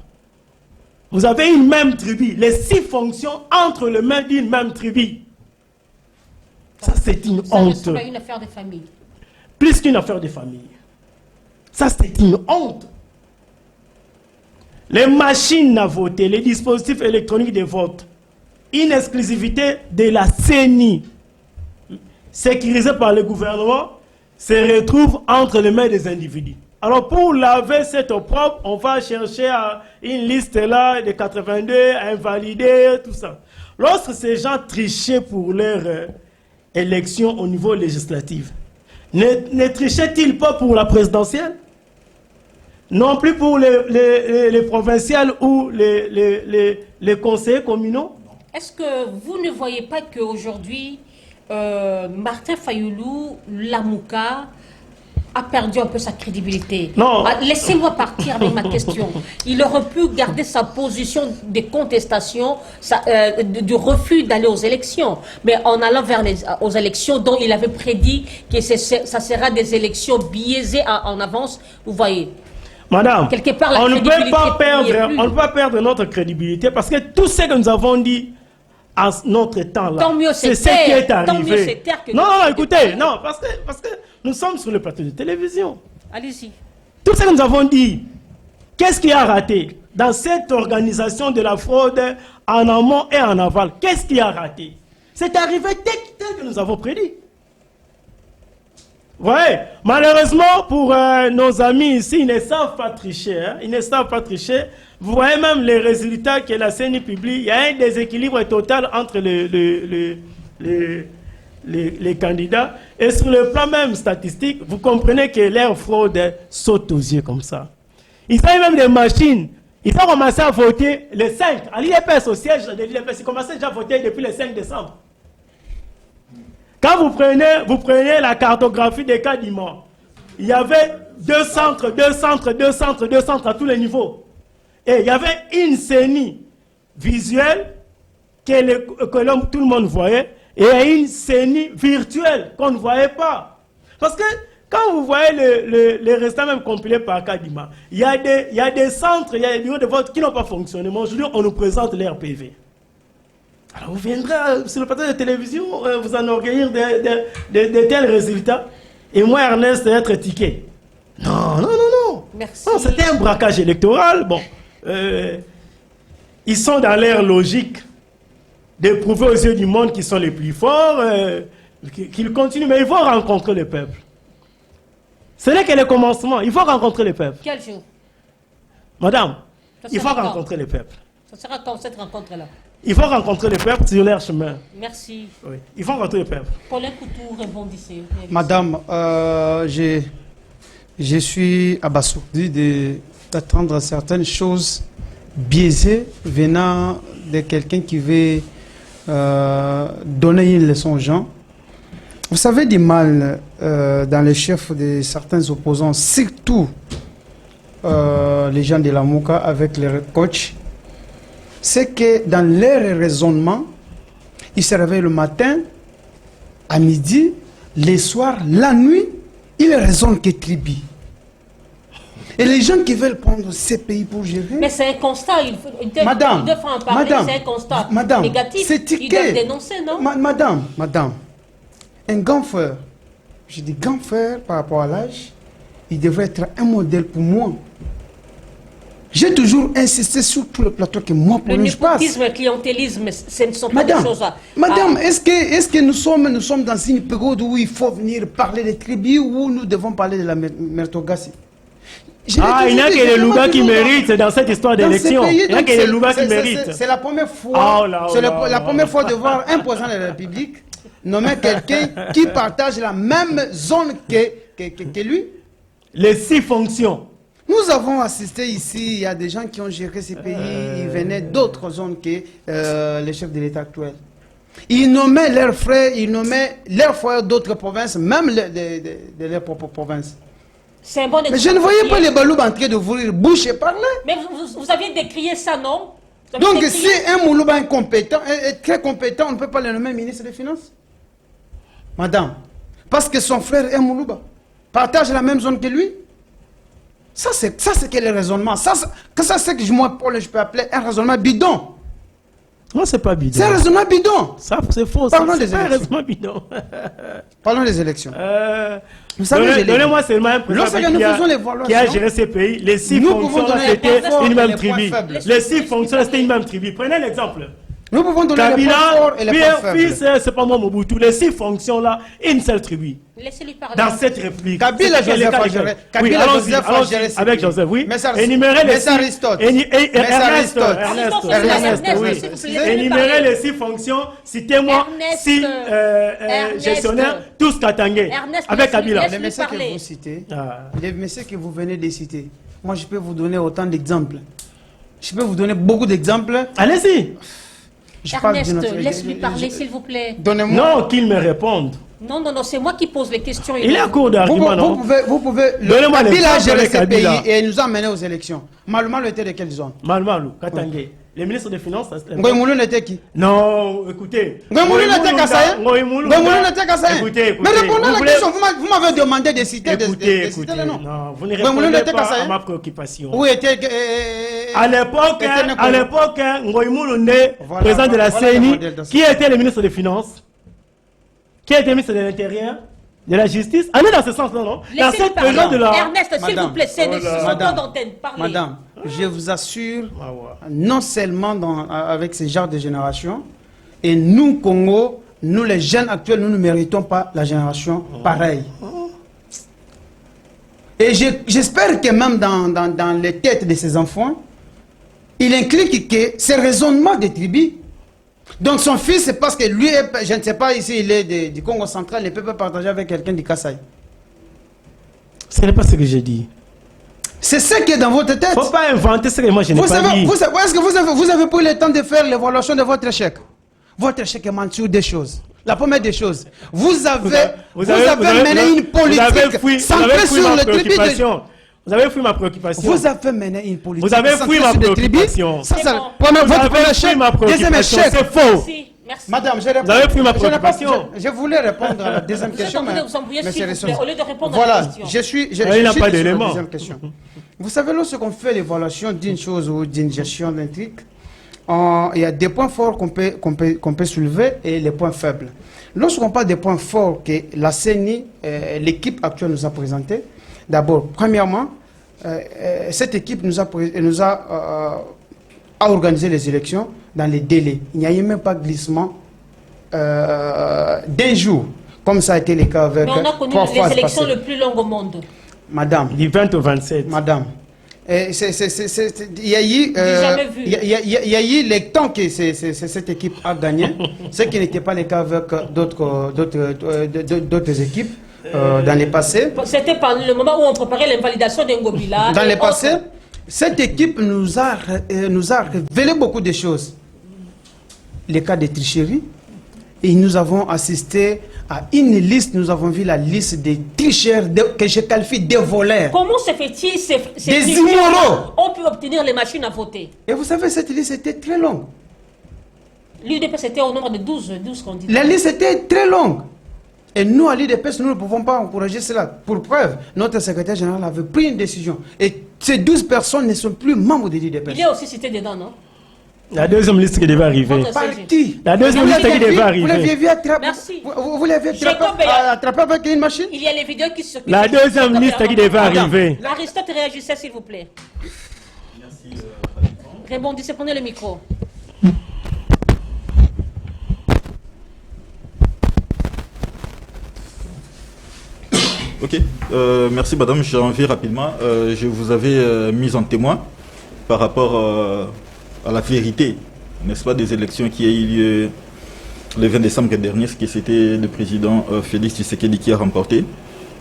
Vous avez une même tribu, les 6 fonctions entre les mains d'une même tribu. Ça, c'est une honte. Ça ressemble à une affaire de famille. Plus qu'une affaire de famille. Ça, c'est une honte. Les machines à voter, les dispositifs électroniques de vote, une exclusivité de la CENI, sécurisée par le gouvernement, se retrouve entre les mains des individus. Alors pour laver cette opprobre, on va chercher une liste là de 82 à invalider, tout ça. Lorsque ces gens trichaient pour leur élection au niveau législatif, ne trichaient-ils pas pour la présidentielle? Non plus pour les provinciales ou les conseillers communaux? Est-ce que vous ne voyez pas qu'aujourd'hui, Martin Fayoulou, Lamouka, a perdu un peu sa crédibilité? Non. Laissez-moi partir avec ma question. Il aurait pu garder sa position de contestation, du refus d'aller aux élections. Mais en allant aux élections dont il avait prédit que ça sera des élections biaisées en avance, vous voyez. Madame, quelque part, on ne peut pas perdre notre crédibilité parce que tout ce que nous avons dit à notre temps-là, c'est ce qui est arrivé. Non, écoutez, non, parce que nous sommes sur le plateau de télévision. Allez-y. Tout ce que nous avons dit, qu'est-ce qui a raté dans cette organisation de la fraude en amont et en aval? Qu'est-ce qui a raté? C'est arrivé tel que nous avons prédit. Ouais, malheureusement pour nos amis ici, ils ne savent pas tricher. Hein? Ils ne savent pas tricher. Vous voyez même les résultats que la CENI publie. Il y a un déséquilibre total entre les candidats. Et sur le plan même statistique, vous comprenez que leur fraude saute aux yeux comme ça. Ils ont même des machines. Ils ont commencé à voter le 5. À l'IEPS, au siège de l'IEPS, ils commençaient déjà à voter depuis le 5 décembre. Quand vous prenez la cartographie des Kadima, il y avait 2 centres à tous les niveaux. Et il y avait une CENI visuelle que tout le monde voyait et une CENI virtuelle qu'on ne voyait pas. Parce que quand vous voyez les résultats même compilés par Kadima, il y a des centres, il y a des bureaux de vote qui n'ont pas fonctionné. Mais aujourd'hui, on nous présente les RPV. Alors vous viendrez sur le plateau de télévision, vous enorgueillir de tels résultats. Et moi, Ernest, être tiqué. Non. Merci. Non, c'était un braquage électoral. Bon, ils sont dans leur logique de prouver aux yeux du monde qu'ils sont les plus forts, qu'ils continuent, mais ils vont rencontrer le peuple. Ce n'est que le commencement, il faut rencontrer le peuple. Quel jour? Madame, il faut rencontrer le peuple. Ça sera quand cette rencontre-là? Il faut rencontrer le peuple sur leur chemin. Merci. Oui. Il faut rencontrer le peuple. Paulin Coutou, rebondissez. Madame, je suis abasourdi d'attendre certaines choses biaisées venant de quelqu'un qui veut donner une leçon aux gens. Vous savez du mal dans les chefs de certains opposants, surtout les gens de la Mouka avec les coachs, c'est que dans leur raisonnement, ils se réveillent le matin, à midi, le soir, la nuit, ils raisonnent que tribu. Et les gens qui veulent prendre ces pays pour gérer... Mais c'est un constat, ils doivent en parler, c'est un constat négatif. Ils doivent dénoncer, non? Madame, un grand frère, je dis grand frère par rapport à l'âge, il devrait être un modèle pour moi. J'ai toujours insisté sur tout le plateau que moi, pour lui, je passe. Le népotisme, le clientélisme, ce ne sont pas des choses à... Madame, est-ce que nous sommes dans une période où il faut venir parler des tribus, où nous devons parler de la méritocratie? Il n'y a que les Louga qui méritent dans cette histoire d'élection. Il n'y a que les Louga qui méritent. C'est la première fois, la première fois de voir un président de la République nommer quelqu'un qui partage la même zone que lui. Les 6 fonctions. Nous avons assisté ici, il y a des gens qui ont géré ces pays, ils venaient d'autres zones que les chefs de l'État actuel. Ils nommaient leurs frères, ils nommaient leurs frères d'autres provinces, même de leur propre province. C'est un bon exemple. Mais je ne voyais pas les Baloubs en train d'ouvrir bouche et parler. Mais vous aviez décrié ça, non? Donc si un Moulouba incompétent, est très compétent, on ne peut pas le nommer ministre des Finances? Madame, parce que son frère est Moulouba, partage la même zone que lui. Ça c'est quel est le raisonnement. Ça c'est que moi, Paul, je peux appeler un raisonnement bidon. Non, c'est pas bidon. C'est un raisonnement bidon. Ça, c'est faux. Parlons des élections. C'est un raisonnement bidon. Parlons des élections. Donnez-moi seulement un président qui a géré ces pays. Les 6 fonctions, c'était une même tribu. Les 6 fonctions, c'était une même tribu. Prenez l'exemple. Nous pouvons donner les points forts et les points faibles. C'est pas moi Mobutu. Les 6 fonctions là, une seule tribu. Laissez-lui parler. Dans cette république. Kabila Joseph a géré. Kabila Joseph a géré. Avec Joseph, oui. Énumérez les 6. Ernest, oui. Énumérez les 6 fonctions. Citez-moi 6 gestionnaires, tous katangais. Avec Kabila. Les messieurs que vous citez, les messieurs que vous venez de citer, moi je peux vous donner autant d'exemples. Je peux vous donner beaucoup d'exemples. Allez-y. Ernest, laisse-lui parler, s'il vous plaît. Non, qu'il me réponde. Non, c'est moi qui pose les questions. Il est à court d'argument, non? Vous pouvez. Kabila a géré ce pays et nous a menés aux élections. Malumalu était de quelle zone? Malumalu, Katangé. Les ministres des Finances. Ngoïmoulou n'était qui? Non, écoutez. Ngoïmoulou n'était Kassaye? Ngoïmoulou n'était Kassaye? Écoutez. Mais répondez à la question. Vous m'avez demandé de citer des noms. Non, vous ne répondez pas à ma préoccupation. Où était. À l'époque, Ngoïmoulou, président de la CENI, qui était le ministre des Finances? Qui était ministre de l'Intérieur? De la justice? Allez dans ce sens, non? Dans cette période de la... Ernest, s'il vous plaît, c'est son temps d'antenne. Parlez. Madame, je vous assure, non seulement avec ce genre de génération, et nous, Congo, nous les jeunes actuels, nous ne méritons pas la génération pareille. Et j'espère que même dans les têtes de ces enfants, il implique que ces raisonnements des tribus. Donc son fils, c'est parce que lui, je ne sais pas, ici il est du Congo central, il ne peut pas partager avec quelqu'un du Kasaï. Ce n'est pas ce que j'ai dit. C'est ce qui est dans votre tête. Il ne faut pas inventer ce que moi je n'ai pas dit. Est-ce que vous avez pris le temps de faire l'évaluation de votre échec? Votre échec est menti sur deux choses. La première des choses, vous avez mené une politique centrée sur le tribut de... Vous avez fui ma préoccupation. Vous avez mené une politique. Vous avez fui ma préoccupation. Ça, c'est votre premier échec. Deuxième échec. C'est faux. Merci. Madame, vous avez pris ma préoccupation. Je voulais répondre à la deuxième question. Mais au lieu de répondre voilà, à la question. Je suis il n'a pas d'éléments. Vous savez, lorsqu'on fait l'évaluation d'une chose ou d'une gestion d'un truc, il y a des points forts qu'on peut soulever et les points faibles. Lorsqu'on parle des points forts que la CENI, l'équipe actuelle nous a présentés, d'abord, premièrement, cette équipe nous a organisé les élections dans les délais. Il n'y a eu même pas de glissement d'un jour, comme ça a été le cas avec... Mais on a connu les élections les plus longues au monde. Madame. Du 20 au 27. Madame. Il y a eu les temps que cette équipe a gagné, ce qui n'était pas le cas avec d'autres équipes. Dans les passés. C'était pendant le moment où on préparait l'invalidation d'Ngobila. Dans les passés, cette équipe nous a révélé beaucoup de choses. Les cas de tricherie. Et nous avons assisté à une liste, nous avons vu la liste des tricheurs que je qualifie de voleurs. Comment se fait-il des immoraux ont pu obtenir les machines à voter? Et vous savez, cette liste était très longue. L'UDP, c'était au nombre de 12 candidats. La liste était très longue. Et nous, à l'IDPS, nous ne pouvons pas encourager cela. Pour preuve, notre secrétaire général avait pris une décision. Et ces 12 personnes ne sont plus membres de l'IDPS. Il est aussi cité dedans, non? La deuxième liste qui devait arriver. Par qui? La deuxième liste qui devait arriver. Vous l'aviez vu attraper. Merci. Vous l'avez attrapé avec une machine? Il y a les vidéos qui circulent. La deuxième liste qui devait arriver. Aristote, réagissez s'il vous plaît. Merci. Rebondissez, prenez le micro. Ok, merci madame, j'ai envie rapidement, je vous avais mis en témoin par rapport à la vérité, n'est-ce pas, des élections qui a eu lieu le 20 décembre dernier, ce qui c'était le président Félix Tshisekedi qui a remporté.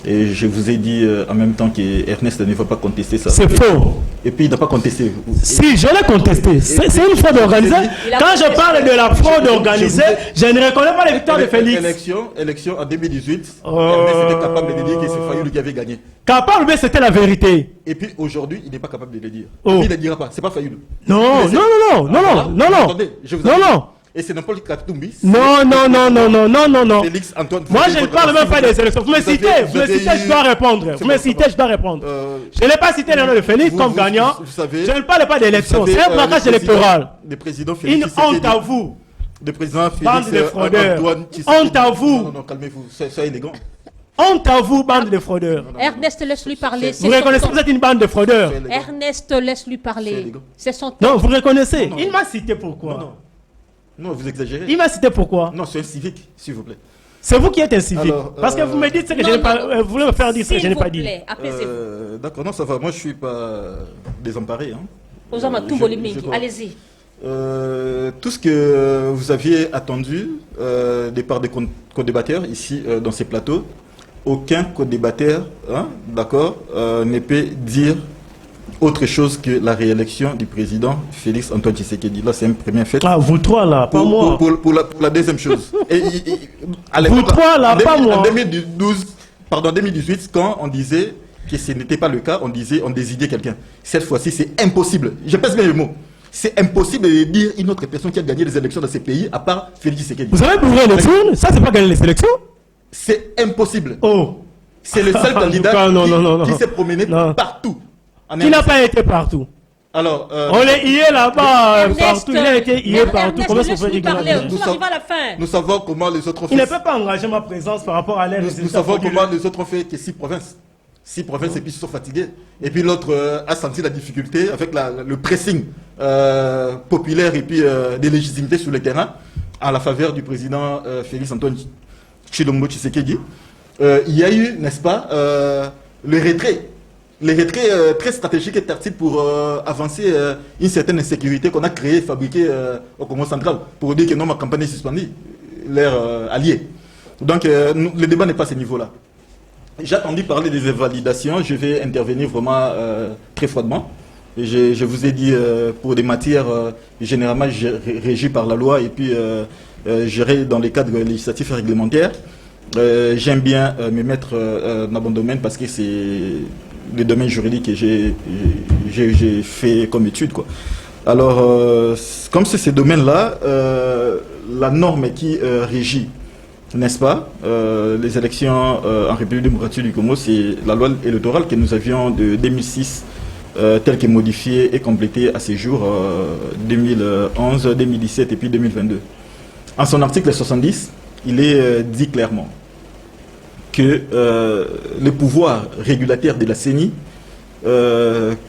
Et je vous ai dit en même temps qu'Ernest ne va pas contester ça. C'est faux. Et puis il n'a pas contesté. Si, je l'ai contesté. C'est une fraude organisée. Quand je parle de la fraude organisée, je ne reconnais pas les victoires de Félix. Élection en 2018, Ernest était capable de dire que c'est Fayoulou qui avait gagné. Capable, mais c'était la vérité. Et puis aujourd'hui, il n'est pas capable de le dire. Oh. Il ne le dira pas, c'est pas Fayoulou. Non, non, non, non, non, non, non, Attendez, je vous non, avais- non. Et c'est Paul Katumbi. Non, non, non, non, non, non, non, non. Félix Antoine. Moi, je ne parle même pas des élections. Vous me citez, je dois répondre. Vous me citez, je dois répondre. Je n'ai pas cité le nom de Félix comme gagnant. Je ne parle pas d'élections. C'est un braquage électoral. Le président Félix Une honte à vous. Le président Bande de Félix fraudeurs. Antoine Tshisekedi. Honte à vous. Non, non, calmez-vous, soyez élégant. Honte à vous, bande de fraudeurs. Ernest, laisse-lui parler. Vous reconnaissez que vous êtes une bande de fraudeurs. Soyez élégant. Ernest, laisse-lui parler. C'est son temps. Non, vous reconnaissez. Non, non. Il m'a cité Non, pourquoi. non. Non, vous exagérez. Il m'a cité pourquoi. Non, c'est un civique, s'il vous plaît. C'est vous qui êtes un civique. Alors, Parce que vous me dites ce que non, je n'ai pas. non. Vous voulez me faire dire ce que je S'il n'ai vous pas dit. plaît, apaisez-vous. D'accord, non, ça va. Moi, je ne suis pas désemparé. Hein. Osama je- Toumboli je Mingi, vois. allez-y. Tout ce que vous aviez attendu des part des co-débatteurs ici dans ces plateaux, aucun co-débatteur, hein, d'accord, ne peut dire autre chose que la réélection du président Félix Antoine Tshisekedi. Là, c'est un premier fait. Ah, vous trois là, pas moi. Pour la deuxième chose. À Vous trois là, pas moi. En 2012, pardon, 2018, quand on disait que ce n'était pas le cas, on désignait quelqu'un. Cette fois-ci, c'est impossible. Je pèse bien les mots. C'est impossible de dire une autre personne qui a gagné les élections dans ces pays, à part Félix Tshisekedi. Vous avez prouvé les tours. Ça, c'est pas gagner les élections. C'est impossible. Oh. C'est le seul candidat Non, qui s'est promené Non. partout. En Qui n'a RDC. pas été partout. Alors, On est hier là-bas, Ernest, partout. Il a été hier partout. Ernest, Comment ça se fait laisse-lui dire qu'il a parler. gagné? Nous arrivons à la fin. nous savons comment les autres ont Il ne fait. peut pas engager ma présence par rapport à l'air. Nous savons comment les autres ont fait que 6 provinces. 6 provinces et puis ils se sont fatigués. Et puis l'autre a senti la difficulté avec le pressing populaire et puis des légitimités sur le terrain à la faveur du président Félix Antoine Tshilombo Tshisekedi. Il y a eu, n'est-ce pas, le retrait. Les retraits très stratégiques et tactiques pour avancer une certaine insécurité qu'on a créée, fabriquée au Congo central, pour dire que non, ma campagne est suspendue, l'air allié. Donc le débat n'est pas à ce niveau-là. J'ai attendu parler des validations, je vais intervenir vraiment très froidement. Je vous ai dit, pour des matières généralement régies par la loi et puis gérées dans les cadres législatifs et réglementaires, j'aime bien me mettre dans mon domaine parce que c'est le domaine juridique que j'ai fait comme étude, quoi. Alors, comme c'est ces domaines-là, la norme qui régit, n'est-ce pas, les élections en République démocratique du Congo, c'est la loi électorale que nous avions de 2006, telle qu'elle est modifiée et complétée à ces jours, 2011, 2017 et puis 2022. En son article 70, il est dit clairement que le pouvoir régulateur de la CENI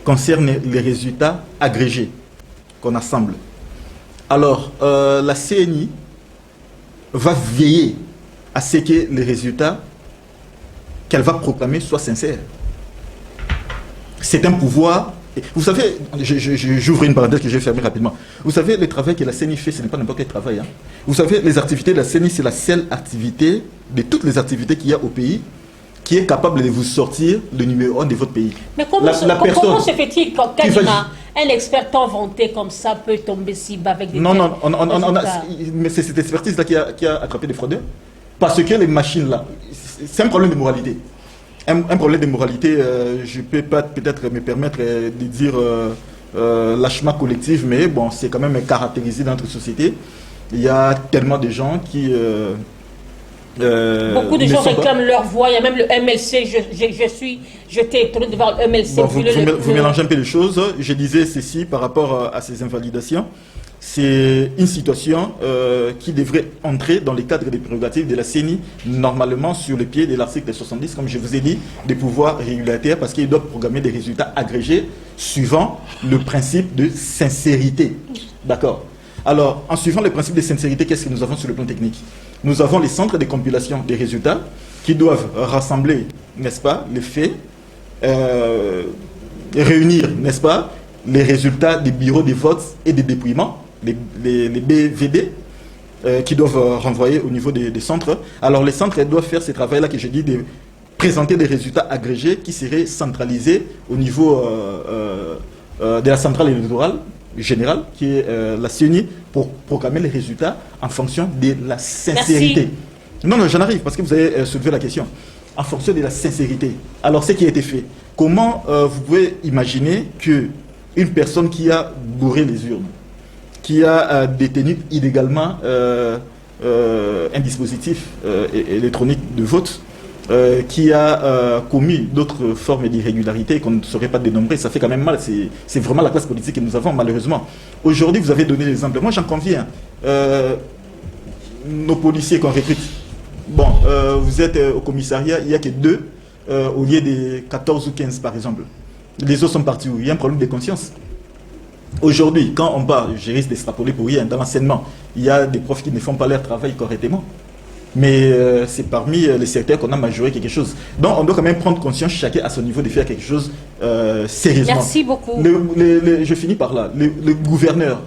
concerne les résultats agrégés qu'on assemble. Alors, la CENI va veiller à ce que les résultats qu'elle va proclamer soient sincères. C'est un pouvoir. Vous savez, j'ouvre une parenthèse que je vais fermer rapidement. Vous savez, le travail que la CENI fait, ce n'est pas n'importe quel travail. Hein. Vous savez, les activités de la CENI, c'est la seule activité, de toutes les activités qu'il y a au pays, qui est capable de vous sortir le numéro 1 de votre pays. Mais comment se fait-il quand Kalima, un expert tant vanté comme ça, peut tomber si bas avec des Non, mais c'est cette expertise-là qui a attrapé des fraudeurs. Parce que les machines-là, c'est un problème de moralité. Un problème de moralité, je ne peux pas peut-être me permettre de dire lâchement collectif, mais bon, c'est quand même caractérisé dans notre société. Il y a tellement de gens qui Beaucoup de gens réclament leur voix. Il y a même le MLC. J'étais étonné de voir le MLC. Bon, vous mélangez un peu les choses. Je disais ceci par rapport à ces invalidations. C'est une situation qui devrait entrer dans le cadre des prérogatives de la CENI, normalement sur le pied de l'article 70, comme je vous ai dit, des pouvoirs régulataires, parce qu'ils doivent programmer des résultats agrégés suivant le principe de sincérité. D'accord. Alors, en suivant le principe de sincérité, qu'est-ce que nous avons sur le plan technique? Nous avons les centres de compilation des résultats qui doivent rassembler, n'est-ce pas, les faits, réunir, n'est-ce pas, les résultats des bureaux de vote et des dépouillements, les BVD, qui doivent renvoyer au niveau des centres. Alors les centres doivent faire ce travail-là que je dis, de présenter des résultats agrégés qui seraient centralisés au niveau de la centrale électorale générale, qui est la CENI, pour programmer les résultats en fonction de la sincérité. Merci. Non, j'en arrive, parce que vous avez soulevé la question. En fonction de la sincérité. Alors, ce qui a été fait, comment vous pouvez imaginer qu'une personne qui a bourré les urnes, qui a détenu illégalement un dispositif électronique de vote, qui a commis d'autres formes d'irrégularité qu'on ne saurait pas dénombrer, ça fait quand même mal. C'est vraiment la classe politique que nous avons, malheureusement. Aujourd'hui, vous avez donné l'exemple. Moi, j'en conviens. Nos policiers qu'on recrute, bon, vous êtes au commissariat, il n'y a que 2 au lieu de 14 ou 15, par exemple. Les autres sont partis où? Il y a un problème de conscience. Aujourd'hui, quand on parle, je risque d'extrapoler pour rien, dans l'enseignement, il y a des profs qui ne font pas leur travail correctement. Mais c'est parmi les secteurs qu'on a majoré quelque chose. Donc on doit quand même prendre conscience, chacun à son niveau, de faire quelque chose sérieusement. Merci beaucoup. Je finis par là. Les gouverneurs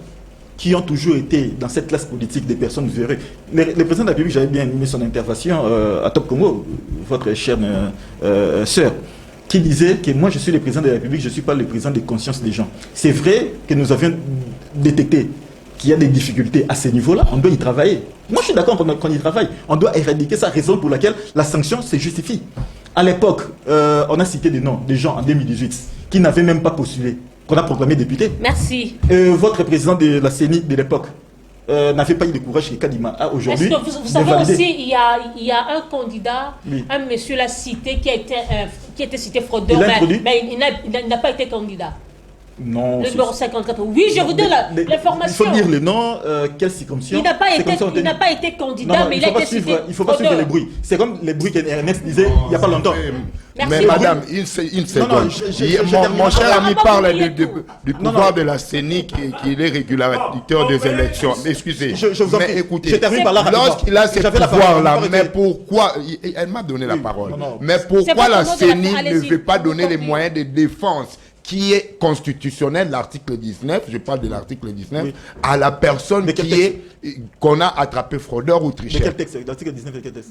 qui ont toujours été dans cette classe politique des personnes véreuses. Le président de la République, j'avais bien aimé son intervention à Top Congo, votre chère sœur, qui disait que moi je suis le président de la République, je ne suis pas le président des consciences des gens. C'est vrai que nous avions détecté qu'il y a des difficultés à ce niveau-là, on doit y travailler. Moi je suis d'accord qu'on y travaille, on doit éradiquer ça, raison pour laquelle la sanction se justifie. À l'époque, on a cité des noms, des gens en 2018 qui n'avaient même pas postulé, qu'on a proclamé député. Merci. Votre président de la CENI de l'époque n'avait pas eu de courage que Kadima a aujourd'hui. Vous savez aussi, il y a un candidat, oui, un monsieur l'a cité, qui a été cité fraudeur, mais il n'a pas été candidat. Non. Le numéro 54. Oui, je vous donne l'information. Il faut dire le nom, quelle circonscription. Il n'a pas été candidat, non, mais il a été cité. Il ne faut pas suivre les bruits. C'est comme les bruits qu'Ernest disait il n'y a pas longtemps. Merci. Mais madame, une seconde. Mon cher ami parle du pouvoir de la CENI qui est régulateur des élections. Excusez. Mais écoutez, lorsqu'il a ce pouvoir-là, mais pourquoi... Elle m'a donné la parole. Mais pourquoi la CENI ne veut pas donner les moyens de défense qui est constitutionnel, l'article 19, je parle de l'article 19, oui, à la personne qu'on a attrapé fraudeur ou tricheur. De quel texte? L'article 19 de quel texte?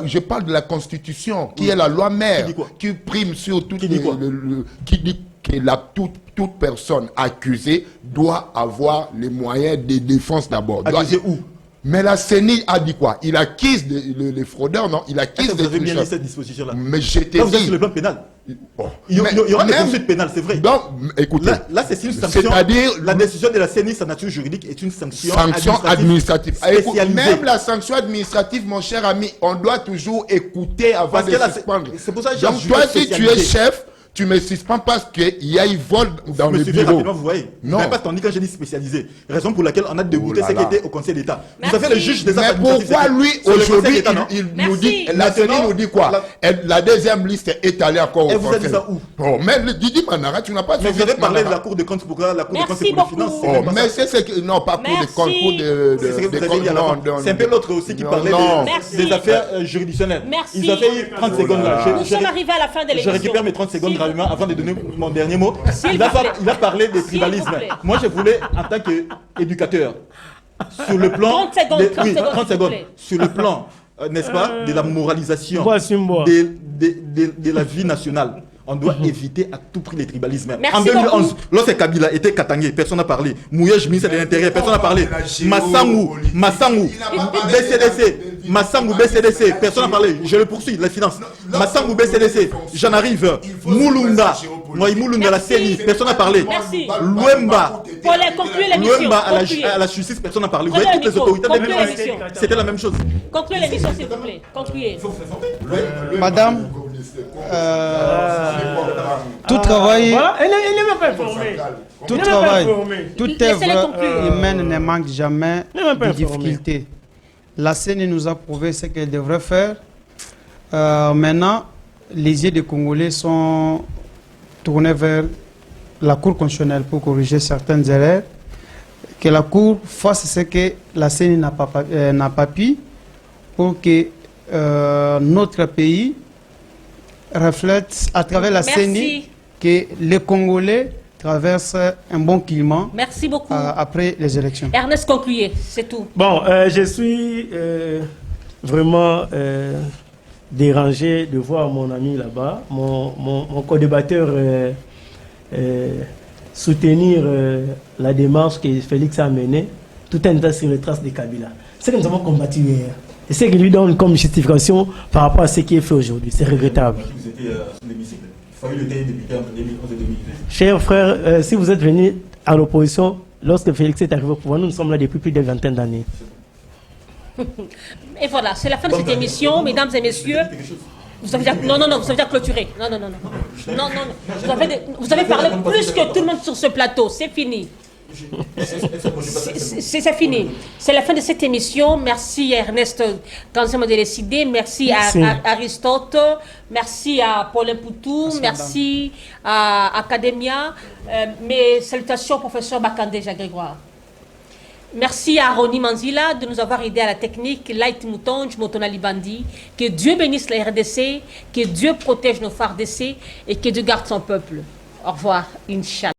Je parle de la Constitution, qui est la loi mère, qui prime sur tout, qui dit que toute personne accusée doit avoir les moyens de défense d'abord. Accusée où? Mais la CENI a dit quoi? Il accuse les fraudeurs, non? Il accuse des tricheurs. Vous avez bien mis cette disposition-là. Mais j'étais dit... Vous êtes sur le plan pénal. Oh. Il y aura des poursuites pénales, c'est vrai. Donc, écoutez... Là c'est une sanction. C'est-à-dire... La décision de la CENI, sa nature juridique, est une sanction administrative. Même la sanction administrative, mon cher ami, on doit toujours écouter avant de suspendre. C'est pour ça que donc, toi, si tu es chef... Tu me suspends parce qu'il y a eu vol dans le bureau. Vous voyez. Non. Vous n'avez pas entendu quand j'ai dit spécialisé. Raison pour laquelle on a débouté ce qui était au Conseil d'État. Vous avez le juge des affaires administratives. Mais pourquoi lui, aujourd'hui, il nous dit, la CENI nous dit quoi? La deuxième liste est allée encore au Conseil. Et vous avez dit ça où? Oh, mais Didi Manara, tu n'as pas... Mais vous avez parlé de la Cour de compte. Pourquoi la Cour de compte, c'est pour les finances? Oh, mais c'est que... Non, pas Cour de compte, Cour de... C'est un peu l'autre aussi qui parlait des affaires juridictionnelles. Ils avaient eu 30 secondes là. Nous sommes arrivés à la fin de l'émission. Je récupère mes 30 secondes rapidement avant de donner mon dernier mot. Il a parlé des tribalismes. Moi, je voulais, en tant qu'éducateur, sur le plan... 30 secondes. Sur le plan, n'est-ce pas, de la moralisation de la vie nationale. On doit éviter à tout prix les tribalismes. Merci En 2011, beaucoup. lorsque Kabila était Katangé, personne n'a parlé. Mouyej, ministre de l'Intérieur, personne n'a parlé. Massangou, BCDC, personne n'a parlé. Je le poursuis, la finance. Massangou, BCDC, j'en arrive. Moulunda, la CENI, personne n'a parlé. Merci. Luemba, Concluez l'émission. Luemba Concluez. à la justice, personne n'a parlé. Vous Prenez voyez, le toutes les micro. autorités Concluez de l'émission. c'était la même chose. Concluez l'émission, s'il vous plaît. Concluez. Madame, tout travail, Voilà, elle n'est même pas informée. tout Elle n'est même pas travail, informée. toute Laissez-les œuvre conclure. humaine ne manque jamais Elle n'est même pas de informée. difficultés. La CENI nous a prouvé ce qu'elle devrait faire. Maintenant, les yeux des Congolais sont tournés vers la Cour constitutionnelle pour corriger certaines erreurs. Que la Cour fasse ce que la CENI n'a pas pu pour que notre pays reflète à travers la Merci. CENI que les Congolais traversent un bon climat Merci beaucoup. après les élections. Ernest, concluez. C'est tout. Bon, je suis vraiment dérangé de voir mon ami là-bas, mon co-débatteur soutenir la démarche que Félix a menée, tout en étant sur les traces de Kabila. C'est ce que nous avons combattu hier. Et c'est ce qu'il lui donne comme justification par rapport à ce qui est fait aujourd'hui. C'est regrettable. Vous étiez sous l'hémicycle. Fayou était député en 2011 et 2020. Chers frères, si vous êtes venus à l'opposition, lorsque Félix est arrivé au pouvoir, nous sommes là depuis plus de vingtaine d'années. Et voilà, c'est la fin de cette émission, mesdames et messieurs. Vous avez déjà, non, vous avez déjà clôturé. Non. Vous avez parlé plus que tout le monde sur ce plateau. C'est fini. C'est fini. C'est la fin de cette émission. Merci à Ernest Kanzema de décider. Merci à Aristote. Merci à Paulin Poutou. Merci à Academia. Mes salutations au professeur Bakandé Jacques-Grégoire. Merci à Roni Manzila de nous avoir aidé à la technique. Light Moutonge, Motonali Bandi. Que Dieu bénisse la RDC. Que Dieu protège nos FARDC. Et que Dieu garde son peuple. Au revoir. Inch'Allah.